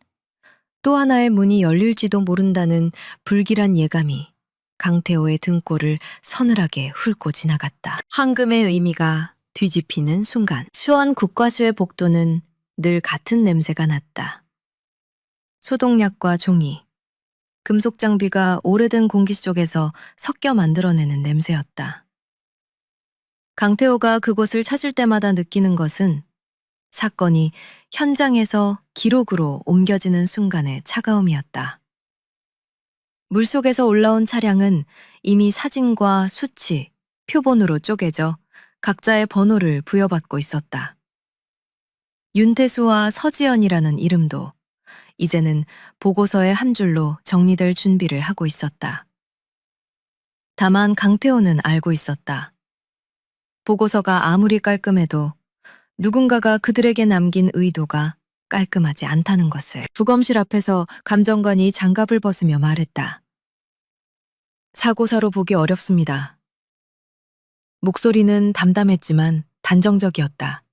또 하나의 문이 열릴지도 모른다는 불길한 예감이 강태호의 등골을 서늘하게 훑고 지나갔다. 황금의 의미가 뒤집히는 순간 수원 국과수의 복도는 늘 같은 냄새가 났다. 소독약과 종이, 금속 장비가 오래된 공기 속에서 섞여 만들어내는 냄새였다. 강태호가 그곳을 찾을 때마다 느끼는 것은 사건이 현장에서 기록으로 옮겨지는 순간의 차가움이었다. 물속에서 올라온 차량은 이미 사진과 수치, 표본으로 쪼개져 각자의 번호를 부여받고 있었다. 윤태수와 서지연이라는 이름도 이제는 보고서의 한 줄로 정리될 준비를 하고 있었다. 다만 강태호는 알고 있었다. 보고서가 아무리 깔끔해도 누군가가 그들에게 남긴 의도가 깔끔하지 않다는 것을. 부검실 앞에서 감정관이 장갑을 벗으며 말했다. 사고사로 보기 어렵습니다. 목소리는 담담했지만 단정적이었다.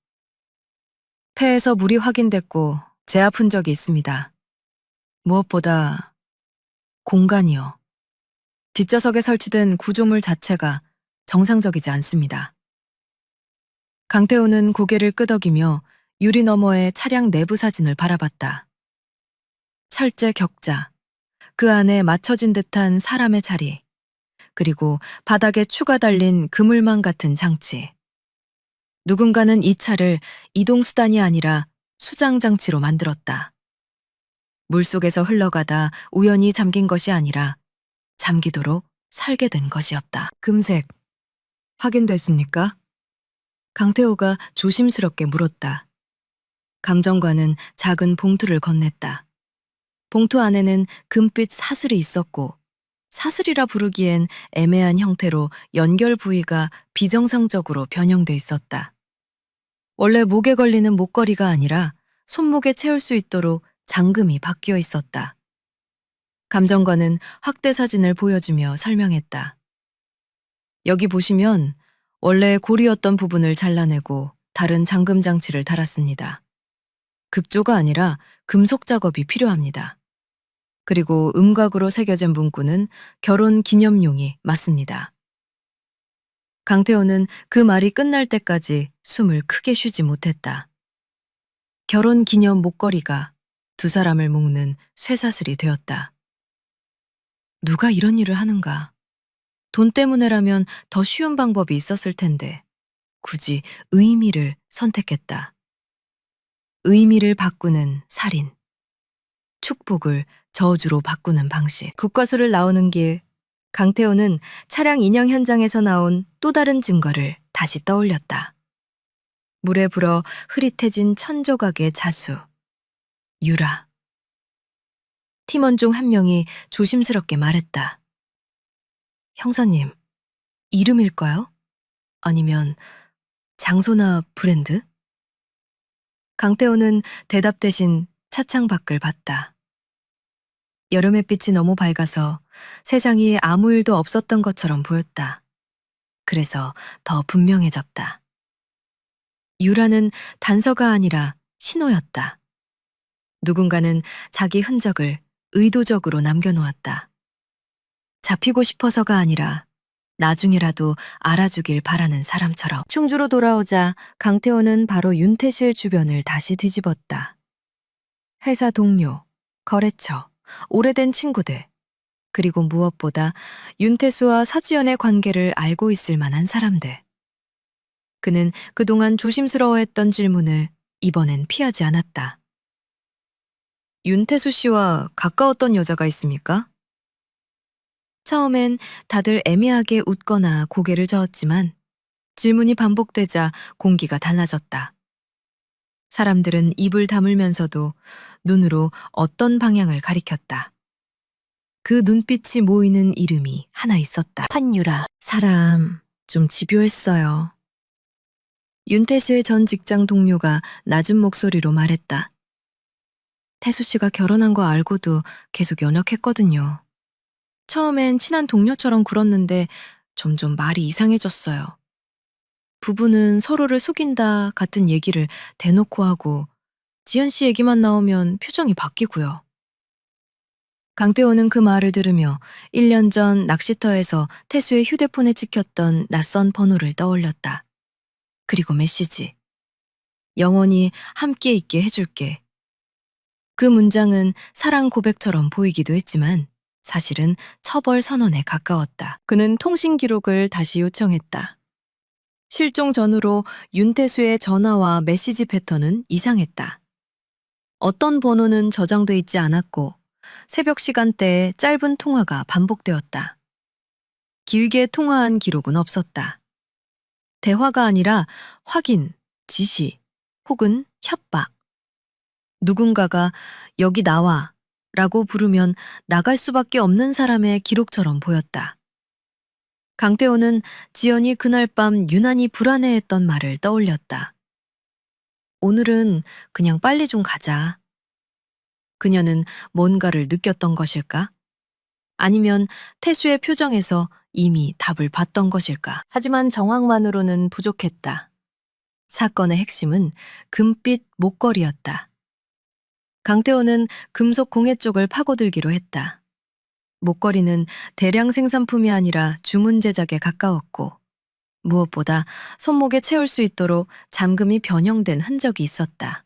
폐에서 물이 확인됐고 제압 흔적이 있습니다. 무엇보다 공간이요. 뒷좌석에 설치된 구조물 자체가 정상적이지 않습니다. 강태호는 고개를 끄덕이며 유리 너머의 차량 내부 사진을 바라봤다. 철제 격자, 그 안에 맞춰진 듯한 사람의 자리, 그리고 바닥에 추가 달린 그물망 같은 장치. 누군가는 이 차를 이동수단이 아니라 수장장치로 만들었다. 물속에서 흘러가다 우연히 잠긴 것이 아니라 잠기도록 설계된 것이었다. 금색, 확인됐습니까? 강태호가 조심스럽게 물었다. 감정관은 작은 봉투를 건넸다. 봉투 안에는 금빛 사슬이 있었고 사슬이라 부르기엔 애매한 형태로 연결 부위가 비정상적으로 변형돼 있었다. 원래 목에 걸리는 목걸이가 아니라 손목에 채울 수 있도록 잠금이 바뀌어 있었다. 감정관은 확대 사진을 보여주며 설명했다. 여기 보시면 원래 고리였던 부분을 잘라내고 다른 잠금 장치를 달았습니다. 급조가 아니라 금속 작업이 필요합니다. 그리고 음각으로 새겨진 문구는 결혼 기념용이 맞습니다. 강태호는 그 말이 끝날 때까지 숨을 크게 쉬지 못했다. 결혼 기념 목걸이가 두 사람을 묶는 쇠사슬이 되었다. 누가 이런 일을 하는가? 돈 때문에라면 더 쉬운 방법이 있었을 텐데 굳이 의미를 선택했다. 의미를 바꾸는 살인. 축복을 저주로 바꾸는 방식. 국과수를 나오는 길, 강태호는 차량 인형 현장에서 나온 또 다른 증거를 다시 떠올렸다. 물에 불어 흐릿해진 천조각의 자수. 유라. 팀원 중 한 명이 조심스럽게 말했다. 형사님, 이름일까요? 아니면 장소나 브랜드? 강태호는 대답 대신 차창 밖을 봤다. 여름 햇빛이 너무 밝아서 세상이 아무 일도 없었던 것처럼 보였다. 그래서 더 분명해졌다. 유라는 단서가 아니라 신호였다. 누군가는 자기 흔적을 의도적으로 남겨놓았다. 잡히고 싶어서가 아니라 나중에라도 알아주길 바라는 사람처럼. 충주로 돌아오자 강태호는 바로 윤태수의 주변을 다시 뒤집었다. 회사 동료, 거래처, 오래된 친구들, 그리고 무엇보다 윤태수와 서지연의 관계를 알고 있을 만한 사람들. 그는 그동안 조심스러워했던 질문을 이번엔 피하지 않았다. 윤태수 씨와 가까웠던 여자가 있습니까? 처음엔 다들 애매하게 웃거나 고개를 저었지만 질문이 반복되자 공기가 달라졌다. 사람들은 입을 다물면서도 눈으로 어떤 방향을 가리켰다. 그 눈빛이 모이는 이름이 하나 있었다. 한유라. 사람 좀 집요했어요. 윤태수의 전 직장 동료가 낮은 목소리로 말했다. 태수 씨가 결혼한 거 알고도 계속 연락했거든요. 처음엔 친한 동료처럼 굴었는데 점점 말이 이상해졌어요. 부부는 서로를 속인다 같은 얘기를 대놓고 하고 지연 씨 얘기만 나오면 표정이 바뀌고요. 강태호는 그 말을 들으며 1년 전 낚시터에서 태수의 휴대폰에 찍혔던 낯선 번호를 떠올렸다. 그리고 메시지. 영원히 함께 있게 해줄게. 그 문장은 사랑 고백처럼 보이기도 했지만 사실은 처벌 선언에 가까웠다. 그는 통신 기록을 다시 요청했다. 실종 전후로 윤태수의 전화와 메시지 패턴은 이상했다. 어떤 번호는 저장돼 있지 않았고 새벽 시간대에 짧은 통화가 반복되었다. 길게 통화한 기록은 없었다. 대화가 아니라 확인, 지시, 혹은 협박. 누군가가 여기 나와 라고 부르면 나갈 수밖에 없는 사람의 기록처럼 보였다. 강태호는 지연이 그날 밤 유난히 불안해했던 말을 떠올렸다. 오늘은 그냥 빨리 좀 가자. 그녀는 뭔가를 느꼈던 것일까? 아니면 태수의 표정에서 이미 답을 봤던 것일까? 하지만 정황만으로는 부족했다. 사건의 핵심은 금빛 목걸이였다. 강태호는 금속 공예 쪽을 파고들기로 했다. 목걸이는 대량 생산품이 아니라 주문 제작에 가까웠고 무엇보다 손목에 채울 수 있도록 잠금이 변형된 흔적이 있었다.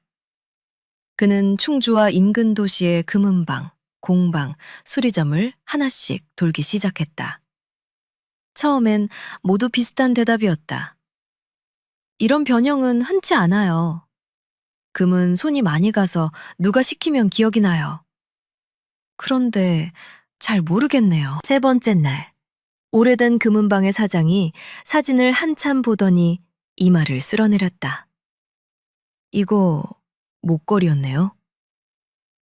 그는 충주와 인근 도시의 금은방, 공방, 수리점을 하나씩 돌기 시작했다. 처음엔 모두 비슷한 대답이었다. 이런 변형은 흔치 않아요. 금은 손이 많이 가서 누가 시키면 기억이 나요. 그런데 잘 모르겠네요. 세 번째 날, 오래된 금은방의 사장이 사진을 한참 보더니 이마를 쓸어내렸다. 이거 목걸이였네요.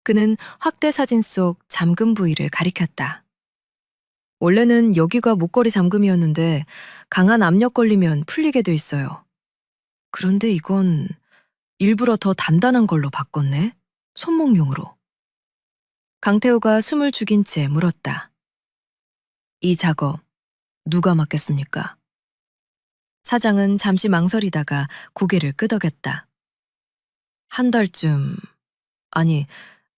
그는 확대 사진 속 잠금 부위를 가리켰다. 원래는 여기가 목걸이 잠금이었는데 강한 압력 걸리면 풀리게 돼 있어요. 그런데 이건 일부러 더 단단한 걸로 바꿨네. 손목용으로. 강태호가 숨을 죽인 채 물었다. 이 작업 누가 맡겼습니까? 사장은 잠시 망설이다가 고개를 끄덕였다. 한 달쯤, 아니,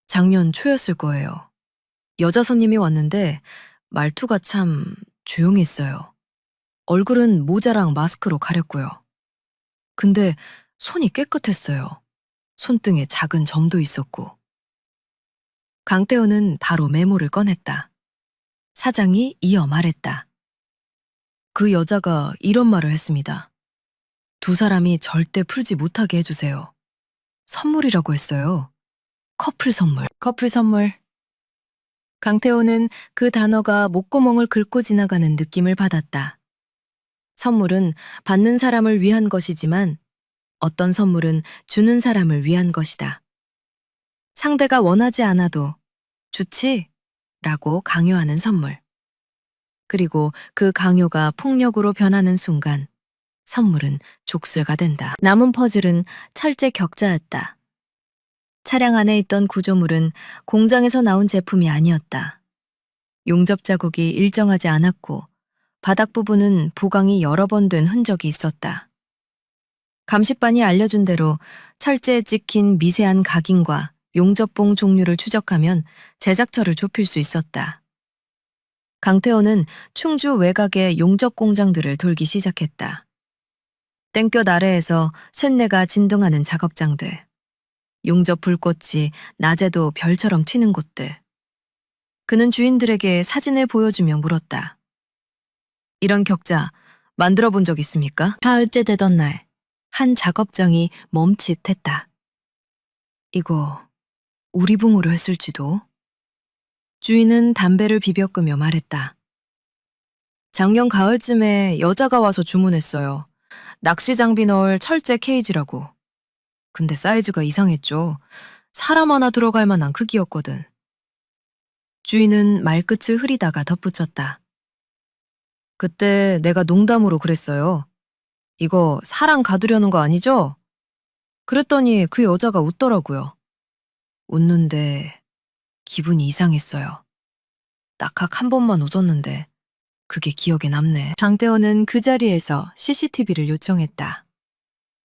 작년 초였을 거예요. 여자 손님이 왔는데 말투가 참 조용했어요. 얼굴은 모자랑 마스크로 가렸고요. 근데 손이 깨끗했어요. 손등에 작은 점도 있었고. 강태호는 바로 메모를 꺼냈다. 사장이 이어 말했다. 그 여자가 이런 말을 했습니다. 두 사람이 절대 풀지 못하게 해주세요. 선물이라고 했어요. 커플 선물. 커플 선물. 강태호는 그 단어가 목구멍을 긁고 지나가는 느낌을 받았다. 선물은 받는 사람을 위한 것이지만 어떤 선물은 주는 사람을 위한 것이다. 상대가 원하지 않아도 좋지? 라고 강요하는 선물. 그리고 그 강요가 폭력으로 변하는 순간 선물은 족쇄가 된다. 남은 퍼즐은 철제 격자였다. 차량 안에 있던 구조물은 공장에서 나온 제품이 아니었다. 용접 자국이 일정하지 않았고 바닥 부분은 보강이 여러 번 된 흔적이 있었다. 감식반이 알려준 대로 철제에 찍힌 미세한 각인과 용접봉 종류를 추적하면 제작처를 좁힐 수 있었다. 강태호는 충주 외곽의 용접 공장들을 돌기 시작했다. 땡볕 아래에서 쇳내가 진동하는 작업장들, 용접 불꽃이 낮에도 별처럼 튀는 곳들. 그는 주인들에게 사진을 보여주며 물었다. 이런 격자 만들어 본 적 있습니까? 사흘째 되던 날, 한 작업장이 멈칫했다. 이거 우리 붕으로 했을지도? 주인은 담배를 비벼 끄며 말했다. 작년 가을쯤에 여자가 와서 주문했어요. 낚시 장비 넣을 철제 케이지라고. 근데 사이즈가 이상했죠. 사람 하나 들어갈 만한 크기였거든. 주인은 말끝을 흐리다가 덧붙였다. 그때 내가 농담으로 그랬어요. 이거 사람 가두려는 거 아니죠? 그랬더니 그 여자가 웃더라고요. 웃는데 기분이 이상했어요. 딱학 한 번만 웃었는데 그게 기억에 남네. 장태호는 그 자리에서 CCTV를 요청했다.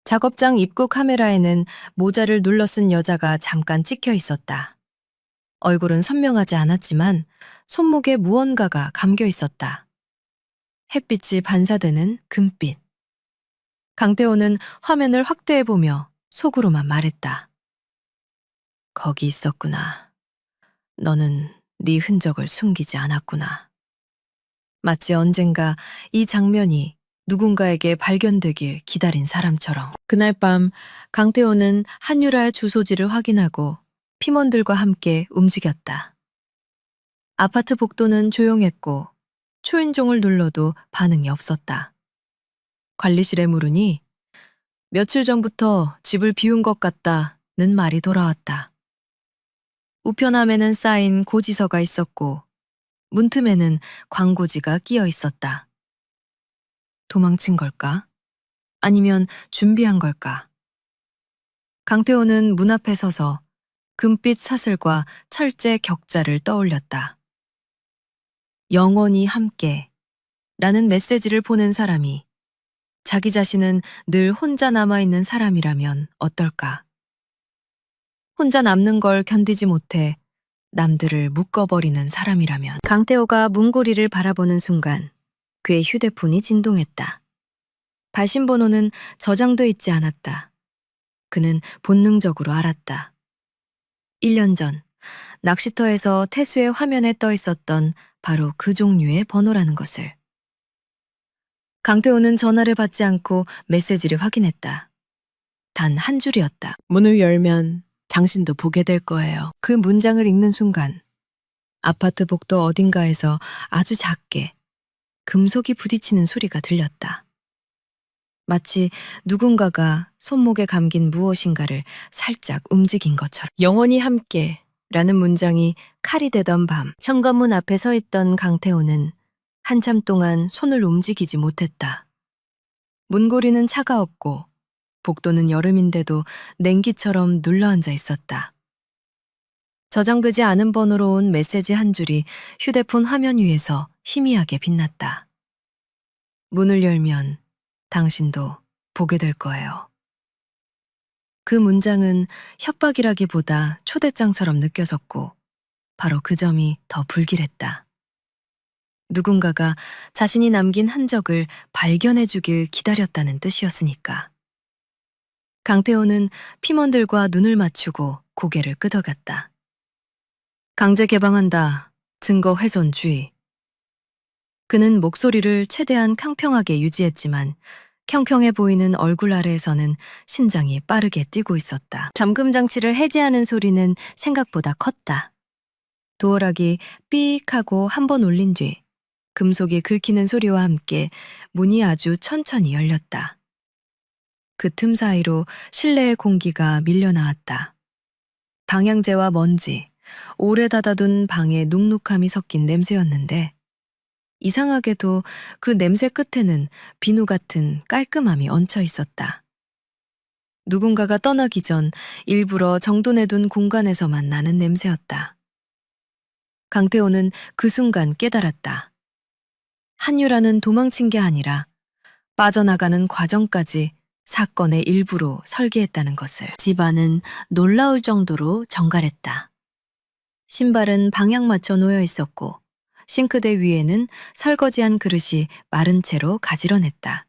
작업장 입구 카메라에는 모자를 눌러 쓴 여자가 잠깐 찍혀 있었다. 얼굴은 선명하지 않았지만 손목에 무언가가 감겨 있었다. 햇빛이 반사되는 금빛. 강태호는 화면을 확대해보며 속으로만 말했다. 거기 있었구나. 너는 네 흔적을 숨기지 않았구나. 마치 언젠가 이 장면이 누군가에게 발견되길 기다린 사람처럼. 그날 밤 강태호는 한유라의 주소지를 확인하고 팀원들과 함께 움직였다. 아파트 복도는 조용했고 초인종을 눌러도 반응이 없었다. 관리실에 물으니 며칠 전부터 집을 비운 것 같다는 말이 돌아왔다. 우편함에는 쌓인 고지서가 있었고 문틈에는 광고지가 끼어 있었다. 도망친 걸까? 아니면 준비한 걸까? 강태호는 문 앞에 서서 금빛 사슬과 철제 격자를 떠올렸다. 영원히 함께 라는 메시지를 보낸 사람이 자기 자신은 늘 혼자 남아있는 사람이라면 어떨까? 혼자 남는 걸 견디지 못해 남들을 묶어버리는 사람이라면. 강태호가 문고리를 바라보는 순간 그의 휴대폰이 진동했다. 발신번호는 저장돼 있지 않았다. 그는 본능적으로 알았다. 1년 전 낚시터에서 태수의 화면에 떠 있었던 바로 그 종류의 번호라는 것을. 강태호는 전화를 받지 않고 메시지를 확인했다. 단 한 줄이었다. 문을 열면 당신도 보게 될 거예요. 그 문장을 읽는 순간 아파트 복도 어딘가에서 아주 작게 금속이 부딪히는 소리가 들렸다. 마치 누군가가 손목에 감긴 무엇인가를 살짝 움직인 것처럼. 영원히 함께 라는 문장이 칼이 되던 밤, 현관문 앞에 서 있던 강태호는 한참 동안 손을 움직이지 못했다. 문고리는 차가웠고 복도는 여름인데도 냉기처럼 눌러앉아 있었다. 저장되지 않은 번호로 온 메시지 한 줄이 휴대폰 화면 위에서 희미하게 빛났다. 문을 열면 당신도 보게 될 거예요. 그 문장은 협박이라기보다 초대장처럼 느껴졌고 바로 그 점이 더 불길했다. 누군가가 자신이 남긴 흔적을 발견해주길 기다렸다는 뜻이었으니까. 강태호는 팀원들과 눈을 맞추고 고개를 끄덕였다. 강제 개방한다. 증거 훼손주의. 그는 목소리를 최대한 캉평하게 유지했지만 켕켕해 보이는 얼굴 아래에서는 심장이 빠르게 뛰고 있었다. 잠금 장치를 해제하는 소리는 생각보다 컸다. 도어락이 삐익 하고 한 번 울린 뒤 금속이 긁히는 소리와 함께 문이 아주 천천히 열렸다. 그 틈 사이로 실내의 공기가 밀려나왔다. 방향제와 먼지, 오래 닫아둔 방에 눅눅함이 섞인 냄새였는데 이상하게도 그 냄새 끝에는 비누 같은 깔끔함이 얹혀 있었다. 누군가가 떠나기 전 일부러 정돈해둔 공간에서만 나는 냄새였다. 강태호는 그 순간 깨달았다. 한유라는 도망친 게 아니라 빠져나가는 과정까지 사건의 일부로 설계했다는 것을. 집안은 놀라울 정도로 정갈했다. 신발은 방향 맞춰 놓여 있었고 싱크대 위에는 설거지한 그릇이 마른 채로 가지런했다.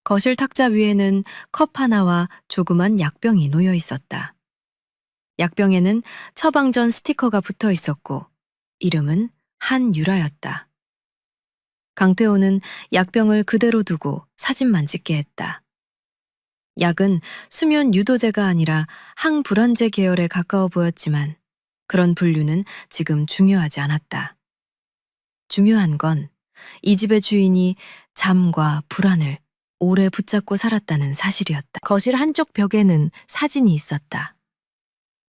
거실 탁자 위에는 컵 하나와 조그만 약병이 놓여 있었다. 약병에는 처방전 스티커가 붙어 있었고 이름은 한유라였다. 강태호는 약병을 그대로 두고 사진만 찍게 했다. 약은 수면 유도제가 아니라 항불안제 계열에 가까워 보였지만 그런 분류는 지금 중요하지 않았다. 중요한 건 이 집의 주인이 잠과 불안을 오래 붙잡고 살았다는 사실이었다. 거실 한쪽 벽에는 사진이 있었다.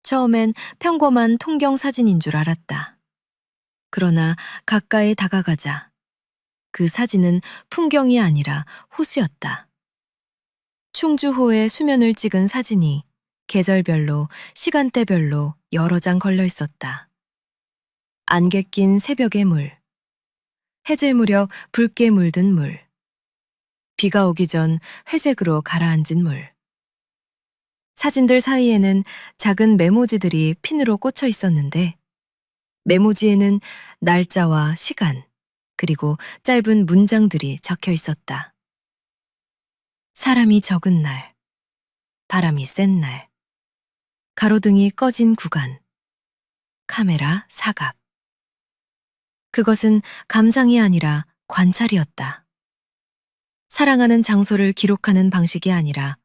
처음엔 평범한 통경 사진인 줄 알았다. 그러나 가까이 다가가자 그 사진은 풍경이 아니라 호수였다. 충주호의 수면을 찍은 사진이 계절별로 시간대별로 여러 장 걸려 있었다. 안개 낀 새벽의 물, 해질 무렵 붉게 물든 물, 비가 오기 전 회색으로 가라앉은 물. 사진들 사이에는 작은 메모지들이 핀으로 꽂혀 있었는데 메모지에는 날짜와 시간, 그리고 짧은 문장들이 적혀 있었다. 사람이 적은 날, 바람이 센 날, 가로등이 꺼진 구간, 카메라 사갑. 그것은 감상이 아니라 관찰이었다. 사랑하는 장소를 기록하는 방식이 아니라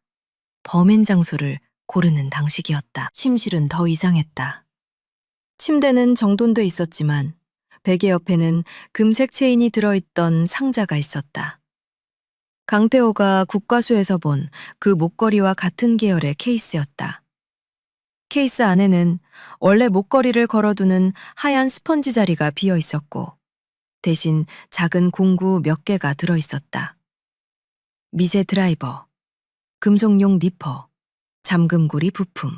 범행 장소를 고르는 방식이었다. 침실은 더 이상했다. 침대는 정돈돼 있었지만 베개 옆에는 금색 체인이 들어있던 상자가 있었다. 강태호가 국과수에서 본 그 목걸이와 같은 계열의 케이스였다. 케이스 안에는 원래 목걸이를 걸어두는 하얀 스펀지 자리가 비어 있었고 대신 작은 공구 몇 개가 들어 있었다. 미세 드라이버, 금속용 니퍼, 잠금고리 부품.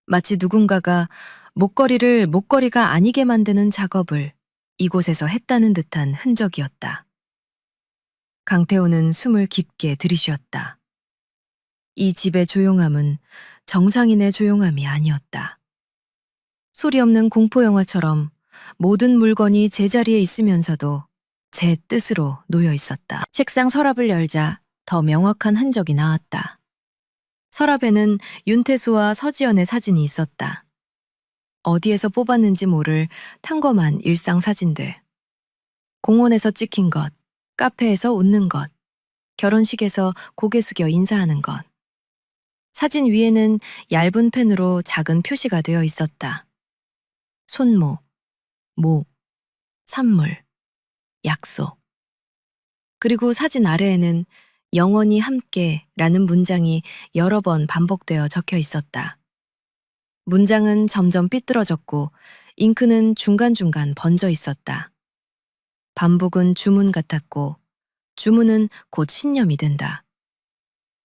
마치 누군가가 목걸이를 목걸이가 아니게 만드는 작업을 이곳에서 했다는 듯한 흔적이었다. 강태호는 숨을 깊게 들이쉬었다. 이 집의 조용함은 정상인의 조용함이 아니었다. 소리 없는 공포영화처럼 모든 물건이 제자리에 있으면서도 제 뜻으로 놓여 있었다. 책상 서랍을 열자 더 명확한 흔적이 나왔다. 서랍에는 윤태수와 서지연의 사진이 있었다. 어디에서 뽑았는지 모를 탕검한 일상 사진들. 공원에서 찍힌 것, 카페에서 웃는 것, 결혼식에서 고개 숙여 인사하는 것. 사진 위에는 얇은 펜으로 작은 표시가 되어 있었다. 손모, 모, 산물, 약속. 그리고 사진 아래에는 영원히 함께 라는 문장이 여러 번 반복되어 적혀 있었다. 문장은 점점 삐뚤어졌고 잉크는 중간중간 번져 있었다. 반복은 주문 같았고 주문은 곧 신념이 된다.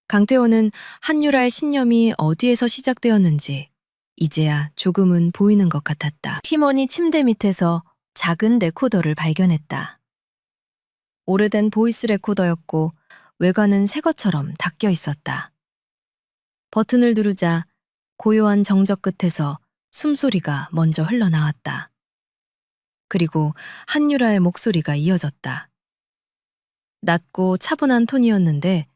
강태호는 한유라의 신념이 어디에서 시작되었는지 이제야 조금은 보이는 것 같았다. 팀원이 침대 밑에서 작은 레코더를 발견했다. 오래된 보이스 레코더였고 외관은 새 것처럼 닦여 있었다. 버튼을 누르자 고요한 정적 끝에서 숨소리가 먼저 흘러나왔다. 그리고 한유라의 목소리가 이어졌다. 낮고 차분한 톤이었는데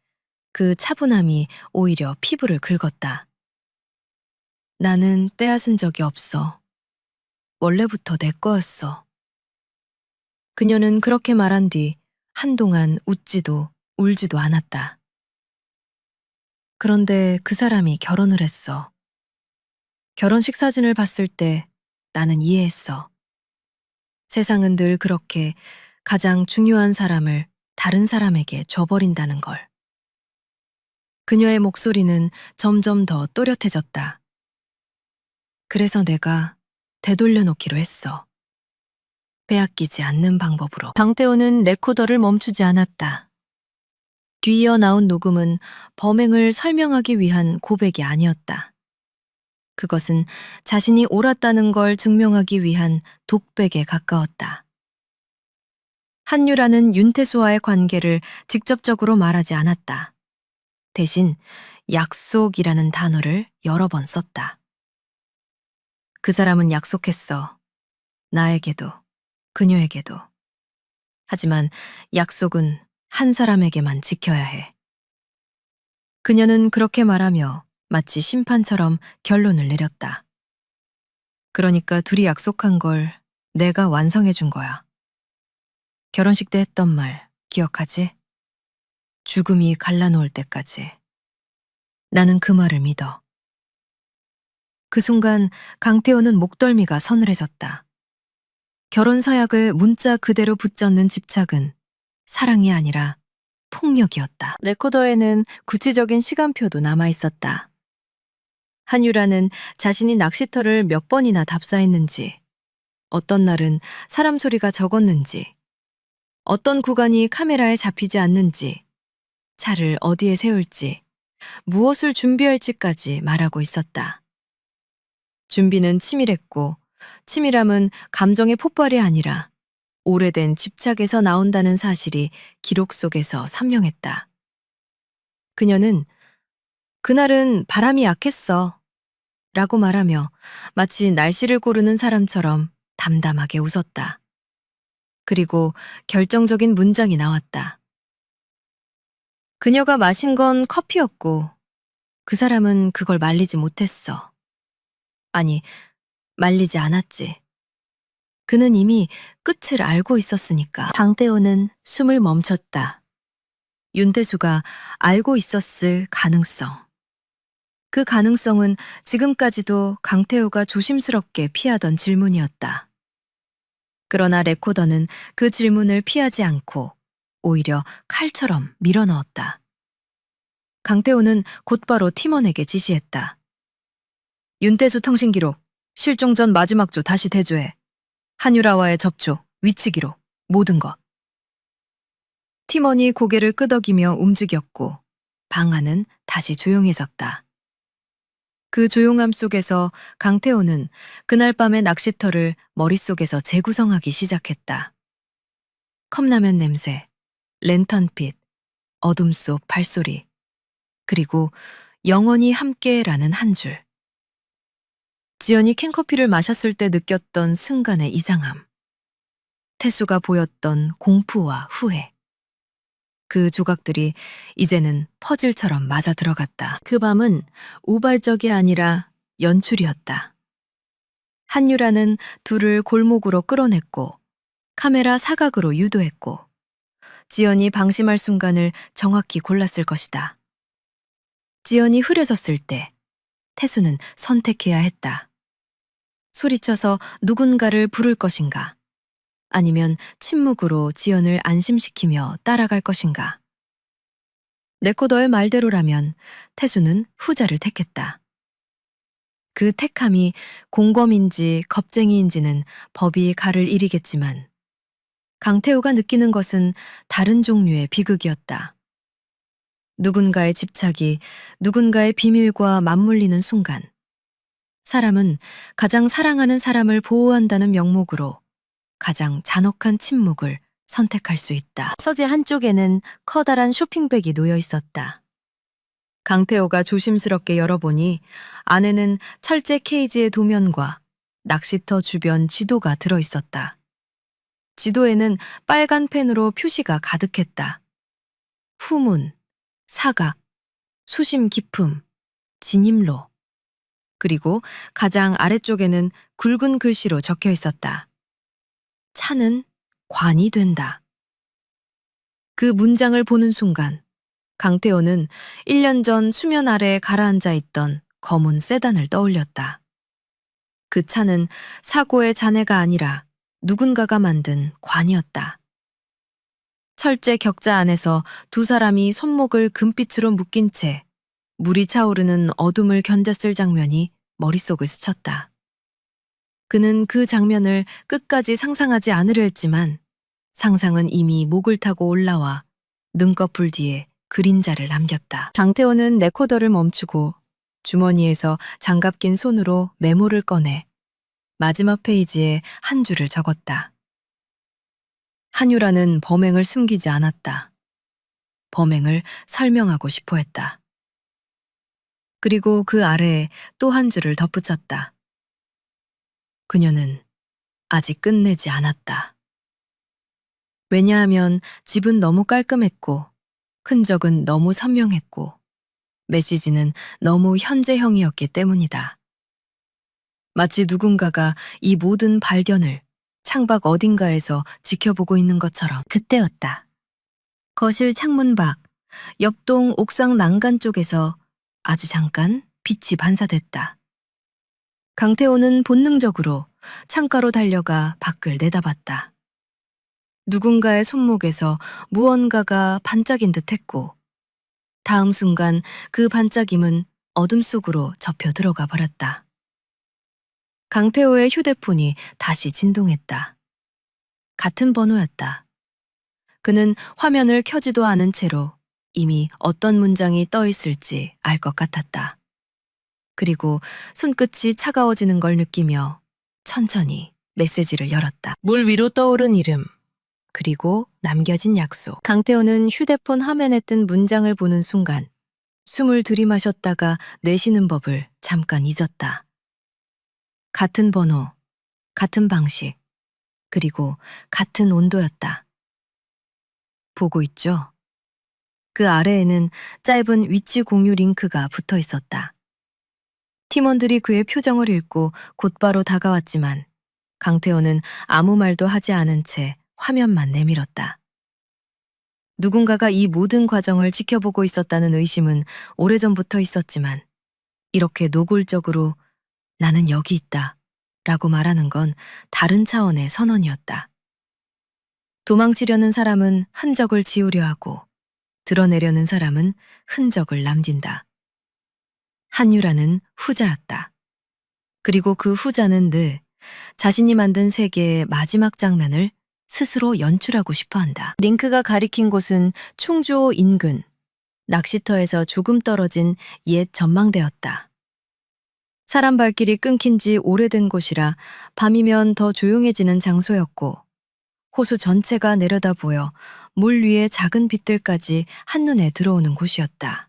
그 차분함이 오히려 피부를 긁었다. 나는 빼앗은 적이 없어. 원래부터 내 거였어. 그녀는 그렇게 말한 뒤 한동안 웃지도 울지도 않았다. 그런데 그 사람이 결혼을 했어. 결혼식 사진을 봤을 때 나는 이해했어. 세상은 늘 그렇게 가장 중요한 사람을 다른 사람에게 줘버린다는 걸. 그녀의 목소리는 점점 더 또렷해졌다. 그래서 내가 되돌려 놓기로 했어. 빼앗기지 않는 방법으로. 강태호는 레코더를 멈추지 않았다. 뒤이어 나온 녹음은 범행을 설명하기 위한 고백이 아니었다. 그것은 자신이 옳았다는 걸 증명하기 위한 독백에 가까웠다. 한유라는 윤태수와의 관계를 직접적으로 말하지 않았다. 대신 약속이라는 단어를 여러 번 썼다. 그 사람은 약속했어. 나에게도, 그녀에게도. 하지만 약속은 한 사람에게만 지켜야 해. 그녀는 그렇게 말하며 마치 심판처럼 결론을 내렸다. 그러니까 둘이 약속한 걸 내가 완성해 준 거야. 결혼식 때 했던 말 기억하지? 죽음이 갈라놓을 때까지. 나는 그 말을 믿어. 그 순간 강태호는 목덜미가 서늘해졌다. 결혼 서약을 문자 그대로 붙잡는 집착은 사랑이 아니라 폭력이었다. 레코더에는 구체적인 시간표도 남아 있었다. 한유라는 자신이 낚시터를 몇 번이나 답사했는지, 어떤 날은 사람 소리가 적었는지, 어떤 구간이 카메라에 잡히지 않는지, 차를 어디에 세울지, 무엇을 준비할지까지 말하고 있었다. 준비는 치밀했고, 치밀함은 감정의 폭발이 아니라 오래된 집착에서 나온다는 사실이 기록 속에서 선명했다. 그녀는 그날은 바람이 약했어 라고 말하며 마치 날씨를 고르는 사람처럼 담담하게 웃었다. 그리고 결정적인 문장이 나왔다. 그녀가 마신 건 커피였고 그 사람은 그걸 말리지 못했어. 아니, 말리지 않았지. 그는 이미 끝을 알고 있었으니까. 강태호는 숨을 멈췄다. 윤태수가 알고 있었을 가능성. 그 가능성은 지금까지도 강태호가 조심스럽게 피하던 질문이었다. 그러나 레코더는 그 질문을 피하지 않고 오히려 칼처럼 밀어넣었다. 강태호는 곧바로 팀원에게 지시했다. 윤태수 통신 기록, 실종 전 마지막 조 다시 대조해. 한유라와의 접촉, 위치 기록, 모든 것. 팀원이 고개를 끄덕이며 움직였고 방 안은 다시 조용해졌다. 그 조용함 속에서 강태호는 그날 밤의 낚시터를 머릿속에서 재구성하기 시작했다. 컵라면 냄새, 랜턴빛, 어둠 속 발소리, 그리고 영원히 함께라는 한 줄. 지연이 캔커피를 마셨을 때 느꼈던 순간의 이상함. 태수가 보였던 공포와 후회. 그 조각들이 이제는 퍼즐처럼 맞아 들어갔다. 그 밤은 우발적이 아니라 연출이었다. 한유라는 둘을 골목으로 끌어냈고 카메라 사각으로 유도했고 지연이 방심할 순간을 정확히 골랐을 것이다. 지연이 흐려졌을 때 태수는 선택해야 했다. 소리쳐서 누군가를 부를 것인가? 아니면 침묵으로 지연을 안심시키며 따라갈 것인가? 레코더의 말대로라면 태수는 후자를 택했다. 그 택함이 공범인지 겁쟁이인지는 법이 가를 일이겠지만 강태호가 느끼는 것은 다른 종류의 비극이었다. 누군가의 집착이 누군가의 비밀과 맞물리는 순간 사람은 가장 사랑하는 사람을 보호한다는 명목으로 가장 잔혹한 침묵을 선택할 수 있다. 서재 한쪽에는 커다란 쇼핑백이 놓여 있었다. 강태호가 조심스럽게 열어보니 안에는 철제 케이지의 도면과 낚시터 주변 지도가 들어 있었다. 지도에는 빨간 펜으로 표시가 가득했다. 후문, 사각, 수심 깊음, 진입로. 그리고 가장 아래쪽에는 굵은 글씨로 적혀 있었다. 차는 관이 된다. 그 문장을 보는 순간 강태호는 1년 전 수면 아래 가라앉아 있던 검은 세단을 떠올렸다. 그 차는 사고의 잔해가 아니라 누군가가 만든 관이었다. 철제 격자 안에서 두 사람이 손목을 금빛으로 묶인 채 물이 차오르는 어둠을 견뎠을 장면이 머릿속을 스쳤다. 그는 그 장면을 끝까지 상상하지 않으려 했지만 상상은 이미 목을 타고 올라와 눈꺼풀 뒤에 그림자를 남겼다. 강태호는 레코더를 멈추고 주머니에서 장갑 낀 손으로 메모를 꺼내 마지막 페이지에 한 줄을 적었다. 한유라는 범행을 숨기지 않았다. 범행을 설명하고 싶어 했다. 그리고 그 아래에 또 한 줄을 덧붙였다. 그녀는 아직 끝내지 않았다. 왜냐하면 집은 너무 깔끔했고 흔적은 너무 선명했고 메시지는 너무 현재형이었기 때문이다. 마치 누군가가 이 모든 발견을 창밖 어딘가에서 지켜보고 있는 것처럼. 그때였다. 거실 창문 밖, 옆동 옥상 난간 쪽에서 아주 잠깐 빛이 반사됐다. 강태호는 본능적으로 창가로 달려가 밖을 내다봤다. 누군가의 손목에서 무언가가 반짝인 듯 했고 다음 순간 그 반짝임은 어둠 속으로 접혀 들어가 버렸다. 강태호의 휴대폰이 다시 진동했다. 같은 번호였다. 그는 화면을 켜지도 않은 채로 이미 어떤 문장이 떠 있을지 알 것 같았다. 그리고 손끝이 차가워지는 걸 느끼며 천천히 메시지를 열었다. 물 위로 떠오른 이름, 그리고 남겨진 약속. 강태호는 휴대폰 화면에 뜬 문장을 보는 순간 숨을 들이마셨다가 내쉬는 법을 잠깐 잊었다. 같은 번호, 같은 방식, 그리고 같은 온도였다. 보고 있죠? 그 아래에는 짧은 위치 공유 링크가 붙어 있었다. 팀원들이 그의 표정을 읽고 곧바로 다가왔지만 강태호는 아무 말도 하지 않은 채 화면만 내밀었다. 누군가가 이 모든 과정을 지켜보고 있었다는 의심은 오래전부터 있었지만 이렇게 노골적으로 나는 여기 있다 라고 말하는 건 다른 차원의 선언이었다. 도망치려는 사람은 흔적을 지우려 하고 드러내려는 사람은 흔적을 남긴다. 한유라는 후자였다. 그리고 그 후자는 늘 자신이 만든 세계의 마지막 장면을 스스로 연출하고 싶어 한다. 링크가 가리킨 곳은 충주호 인근, 낚시터에서 조금 떨어진 옛 전망대였다. 사람 발길이 끊긴 지 오래된 곳이라 밤이면 더 조용해지는 장소였고 호수 전체가 내려다 보여 물 위의 작은 빛들까지 한눈에 들어오는 곳이었다.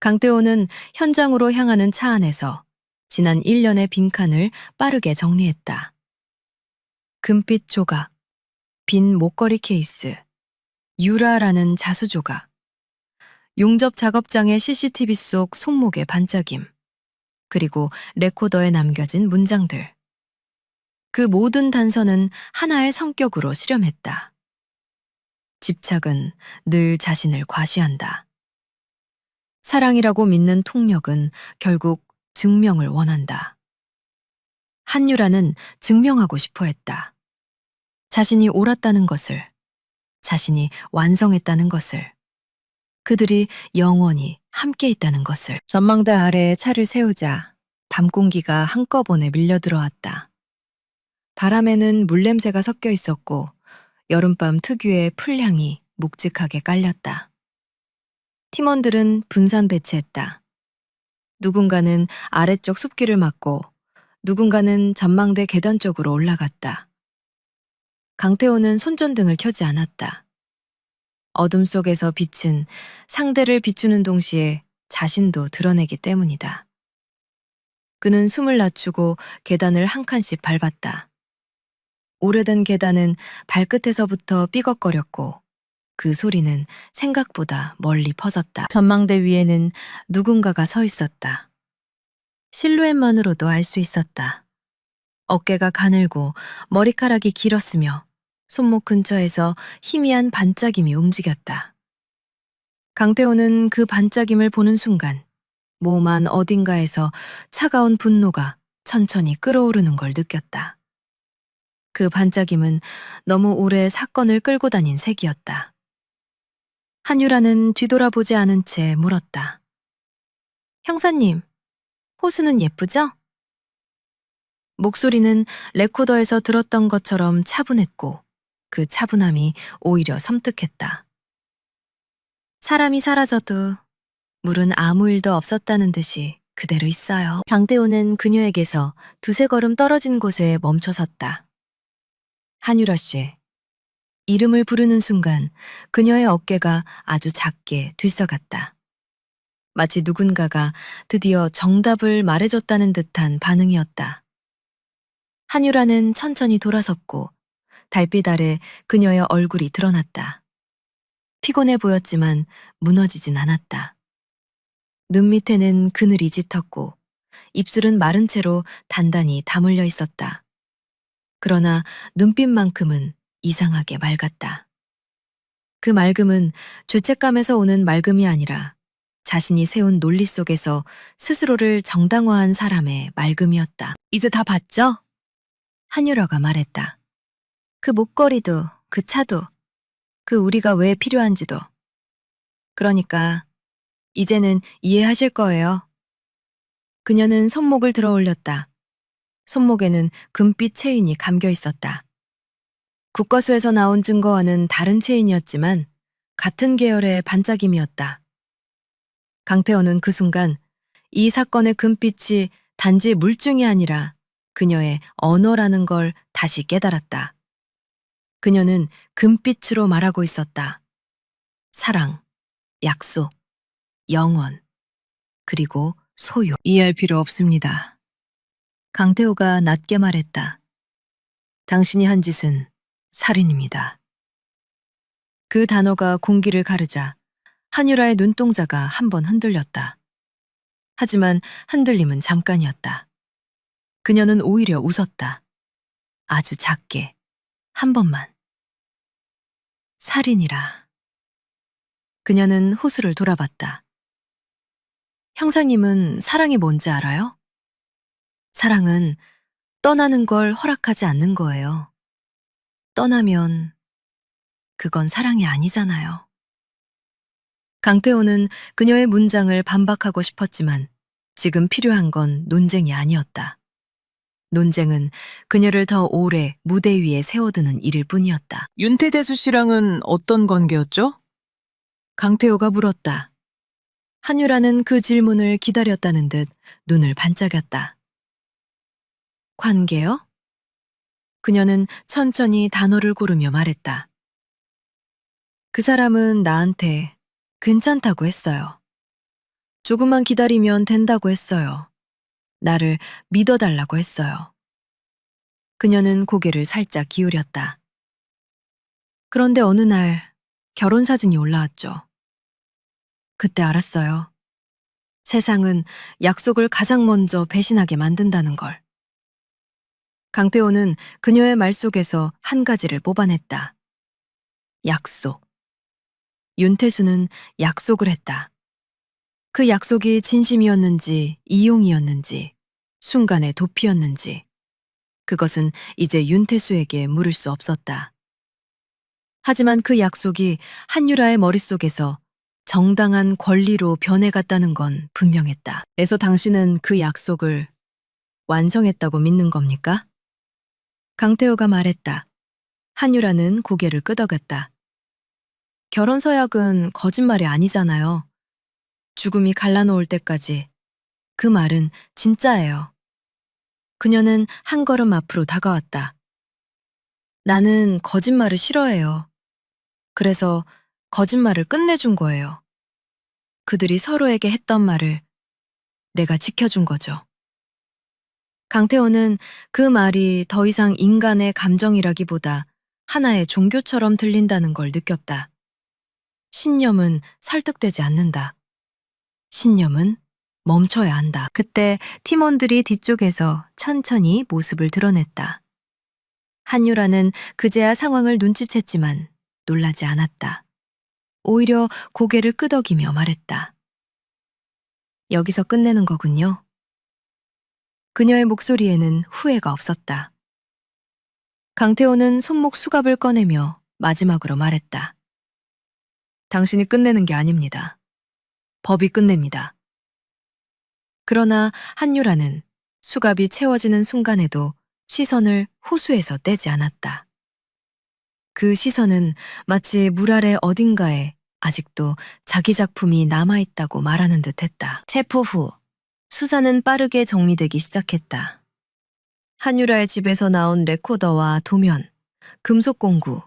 강태호는 현장으로 향하는 차 안에서 지난 1년의 빈칸을 빠르게 정리했다. 금빛 조각, 빈 목걸이 케이스, 유라라는 자수 조각, 용접 작업장의 CCTV 속 손목의 반짝임, 그리고 레코더에 남겨진 문장들. 그 모든 단서는 하나의 성격으로 실험했다. 집착은 늘 자신을 과시한다. 사랑이라고 믿는 통력은 결국 증명을 원한다. 한유라는 증명하고 싶어 했다. 자신이 옳았다는 것을, 자신이 완성했다는 것을, 그들이 영원히 함께 있다는 것을. 전망대 아래에 차를 세우자 밤 공기가 한꺼번에 밀려들어왔다. 바람에는 물냄새가 섞여 있었고 여름밤 특유의 풀향이 묵직하게 깔렸다. 팀원들은 분산 배치했다. 누군가는 아래쪽 숲길을 막고 누군가는 전망대 계단 쪽으로 올라갔다. 강태호는 손전등을 켜지 않았다. 어둠 속에서 빛은 상대를 비추는 동시에 자신도 드러내기 때문이다. 그는 숨을 낮추고 계단을 한 칸씩 밟았다. 오래된 계단은 발끝에서부터 삐걱거렸고 그 소리는 생각보다 멀리 퍼졌다. 전망대 위에는 누군가가 서 있었다. 실루엣만으로도 알 수 있었다. 어깨가 가늘고 머리카락이 길었으며 손목 근처에서 희미한 반짝임이 움직였다. 강태호는 그 반짝임을 보는 순간 몸 안 어딘가에서 차가운 분노가 천천히 끓어오르는 걸 느꼈다. 그 반짝임은 너무 오래 사건을 끌고 다닌 색이었다. 한유라는 뒤돌아보지 않은 채 물었다. 형사님, 호수는 예쁘죠? 목소리는 레코더에서 들었던 것처럼 차분했고 그 차분함이 오히려 섬뜩했다. 사람이 사라져도 물은 아무 일도 없었다는 듯이 그대로 있어요. 강태호는 그녀에게서 두세 걸음 떨어진 곳에 멈춰 섰다. 한유라 씨. 이름을 부르는 순간 그녀의 어깨가 아주 작게 들썩였다. 마치 누군가가 드디어 정답을 말해줬다는 듯한 반응이었다. 한유라는 천천히 돌아섰고 달빛 아래 그녀의 얼굴이 드러났다. 피곤해 보였지만 무너지진 않았다. 눈 밑에는 그늘이 짙었고 입술은 마른 채로 단단히 다물려 있었다. 그러나 눈빛만큼은 이상하게 맑았다. 그 맑음은 죄책감에서 오는 맑음이 아니라 자신이 세운 논리 속에서 스스로를 정당화한 사람의 맑음이었다. 이제 다 봤죠? 한유라가 말했다. 그 목걸이도, 그 차도, 그 우리가 왜 필요한지도. 그러니까 이제는 이해하실 거예요. 그녀는 손목을 들어 올렸다. 손목에는 금빛 체인이 감겨 있었다. 국과수에서 나온 증거와는 다른 체인이었지만 같은 계열의 반짝임이었다. 강태호는 그 순간 이 사건의 금빛이 단지 물증이 아니라 그녀의 언어라는 걸 다시 깨달았다. 그녀는 금빛으로 말하고 있었다. 사랑, 약속, 영원, 그리고 소유. 이해할 필요 없습니다. 강태호가 낮게 말했다. 당신이 한 짓은 살인입니다. 그 단어가 공기를 가르자 한유라의 눈동자가 한 번 흔들렸다. 하지만 흔들림은 잠깐이었다. 그녀는 오히려 웃었다. 아주 작게, 한 번만. 살인이라. 그녀는 호수를 돌아봤다. 형사님은 사랑이 뭔지 알아요? 사랑은 떠나는 걸 허락하지 않는 거예요. 떠나면 그건 사랑이 아니잖아요. 강태호는 그녀의 문장을 반박하고 싶었지만 지금 필요한 건 논쟁이 아니었다. 논쟁은 그녀를 더 오래 무대 위에 세워두는 일일 뿐이었다. 윤태대수 씨랑은 어떤 관계였죠? 강태호가 물었다. 한유라는 그 질문을 기다렸다는 듯 눈을 반짝였다. 관계요? 그녀는 천천히 단어를 고르며 말했다. 그 사람은 나한테 괜찮다고 했어요. 조금만 기다리면 된다고 했어요. 나를 믿어달라고 했어요. 그녀는 고개를 살짝 기울였다. 그런데 어느 날 결혼 사진이 올라왔죠. 그때 알았어요. 세상은 약속을 가장 먼저 배신하게 만든다는 걸. 강태호는 그녀의 말 속에서 한 가지를 뽑아냈다. 약속. 윤태수는 약속을 했다. 그 약속이 진심이었는지 이용이었는지 순간의 도피였는지 그것은 이제 윤태수에게 물을 수 없었다. 하지만 그 약속이 한유라의 머릿속에서 정당한 권리로 변해갔다는 건 분명했다. 그래서 당신은 그 약속을 완성했다고 믿는 겁니까? 강태호가 말했다. 한유라는 고개를 끄덕였다. 결혼 서약은 거짓말이 아니잖아요. 죽음이 갈라놓을 때까지. 그 말은 진짜예요. 그녀는 한 걸음 앞으로 다가왔다. 나는 거짓말을 싫어해요. 그래서 거짓말을 끝내준 거예요. 그들이 서로에게 했던 말을 내가 지켜준 거죠. 강태호는 그 말이 더 이상 인간의 감정이라기보다 하나의 종교처럼 들린다는 걸 느꼈다. 신념은 설득되지 않는다. 신념은 멈춰야 한다. 그때 팀원들이 뒤쪽에서 천천히 모습을 드러냈다. 한유라는 그제야 상황을 눈치챘지만 놀라지 않았다. 오히려 고개를 끄덕이며 말했다. 여기서 끝내는 거군요. 그녀의 목소리에는 후회가 없었다. 강태호는 손목 수갑을 꺼내며 마지막으로 말했다. 당신이 끝내는 게 아닙니다. 법이 끝냅니다. 그러나 한유라는 수갑이 채워지는 순간에도 시선을 호수에서 떼지 않았다. 그 시선은 마치 물 아래 어딘가에 아직도 자기 작품이 남아있다고 말하는 듯 했다. 체포 후 수사는 빠르게 정리되기 시작했다. 한유라의 집에서 나온 레코더와 도면, 금속 공구,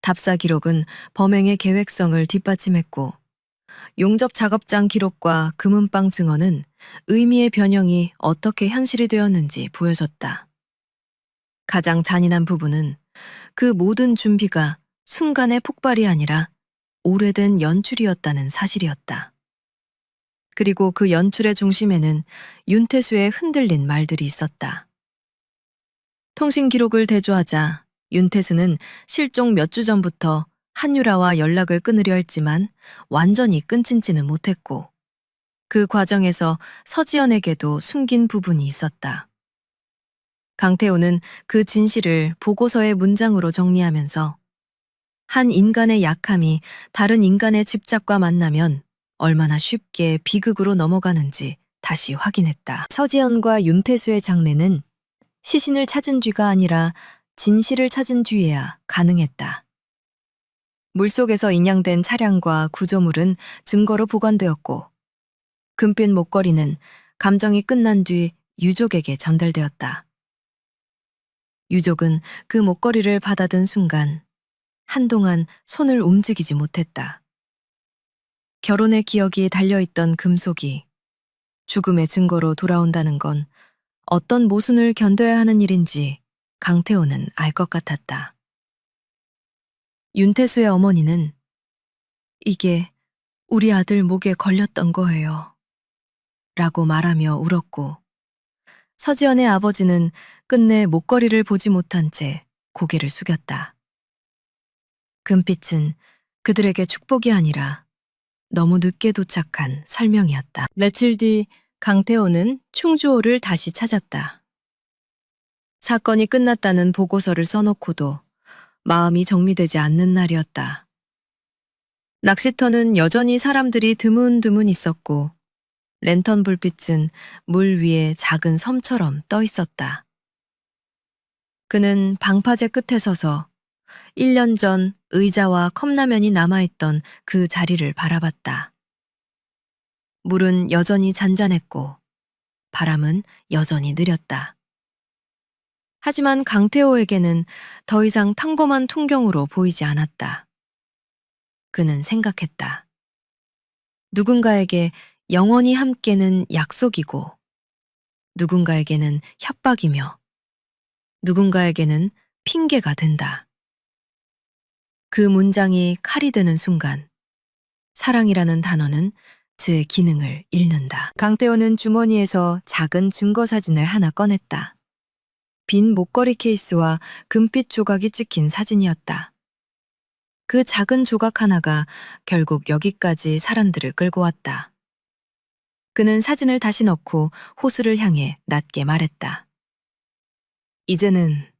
답사 기록은 범행의 계획성을 뒷받침했고 용접 작업장 기록과 금은방 증언은 의미의 변형이 어떻게 현실이 되었는지 보여줬다. 가장 잔인한 부분은 그 모든 준비가 순간의 폭발이 아니라 오래된 연출이었다는 사실이었다. 그리고 그 연출의 중심에는 윤태수의 흔들린 말들이 있었다. 통신 기록을 대조하자 윤태수는 실종 몇 주 전부터 한유라와 연락을 끊으려 했지만 완전히 끊진지는 못했고 그 과정에서 서지연에게도 숨긴 부분이 있었다. 강태호는 그 진실을 보고서의 문장으로 정리하면서 한 인간의 약함이 다른 인간의 집착과 만나면 얼마나 쉽게 비극으로 넘어가는지 다시 확인했다. 서지연과 윤태수의 장례는 시신을 찾은 뒤가 아니라 진실을 찾은 뒤에야 가능했다. 물속에서 인양된 차량과 구조물은 증거로 보관되었고 금빛 목걸이는 감정이 끝난 뒤 유족에게 전달되었다. 유족은 그 목걸이를 받아든 순간 한동안 손을 움직이지 못했다. 결혼의 기억이 달려있던 금속이 죽음의 증거로 돌아온다는 건 어떤 모순을 견뎌야 하는 일인지 강태호는 알 것 같았다. 윤태수의 어머니는 이게 우리 아들 목에 걸렸던 거예요. 라고 말하며 울었고 서지연의 아버지는 끝내 목걸이를 보지 못한 채 고개를 숙였다. 금빛은 그들에게 축복이 아니라 너무 늦게 도착한 설명이었다. 며칠 뒤 강태호는 충주호를 다시 찾았다. 사건이 끝났다는 보고서를 써놓고도 마음이 정리되지 않는 날이었다. 낚시터는 여전히 사람들이 드문드문 있었고 랜턴 불빛은 물 위에 작은 섬처럼 떠 있었다. 그는 방파제 끝에 서서 1년 전 의자와 컵라면이 남아있던 그 자리를 바라봤다. 물은 여전히 잔잔했고 바람은 여전히 느렸다. 하지만 강태호에게는 더 이상 평범한 풍경으로 보이지 않았다. 그는 생각했다. 누군가에게 영원히 함께는 약속이고 누군가에게는 협박이며 누군가에게는 핑계가 된다. 그 문장이 칼이 드는 순간 사랑이라는 단어는 제 기능을 잃는다. 강태호는 주머니에서 작은 증거 사진을 하나 꺼냈다. 빈 목걸이 케이스와 금빛 조각이 찍힌 사진이었다. 그 작은 조각 하나가 결국 여기까지 사람들을 끌고 왔다. 그는 사진을 다시 넣고 호수를 향해 낮게 말했다. 이제는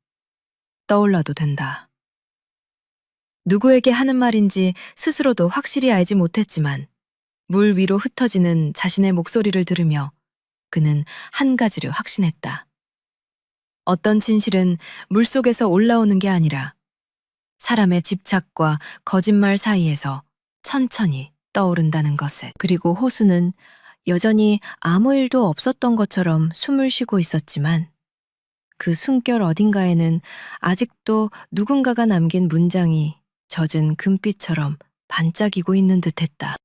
떠올라도 된다. 누구에게 하는 말인지 스스로도 확실히 알지 못했지만 물 위로 흩어지는 자신의 목소리를 들으며 그는 한 가지를 확신했다. 어떤 진실은 물속에서 올라오는 게 아니라 사람의 집착과 거짓말 사이에서 천천히 떠오른다는 것을. 그리고 호수는 여전히 아무 일도 없었던 것처럼 숨을 쉬고 있었지만 그 숨결 어딘가에는 아직도 누군가가 남긴 문장이 젖은 금빛처럼 반짝이고 있는 듯했다.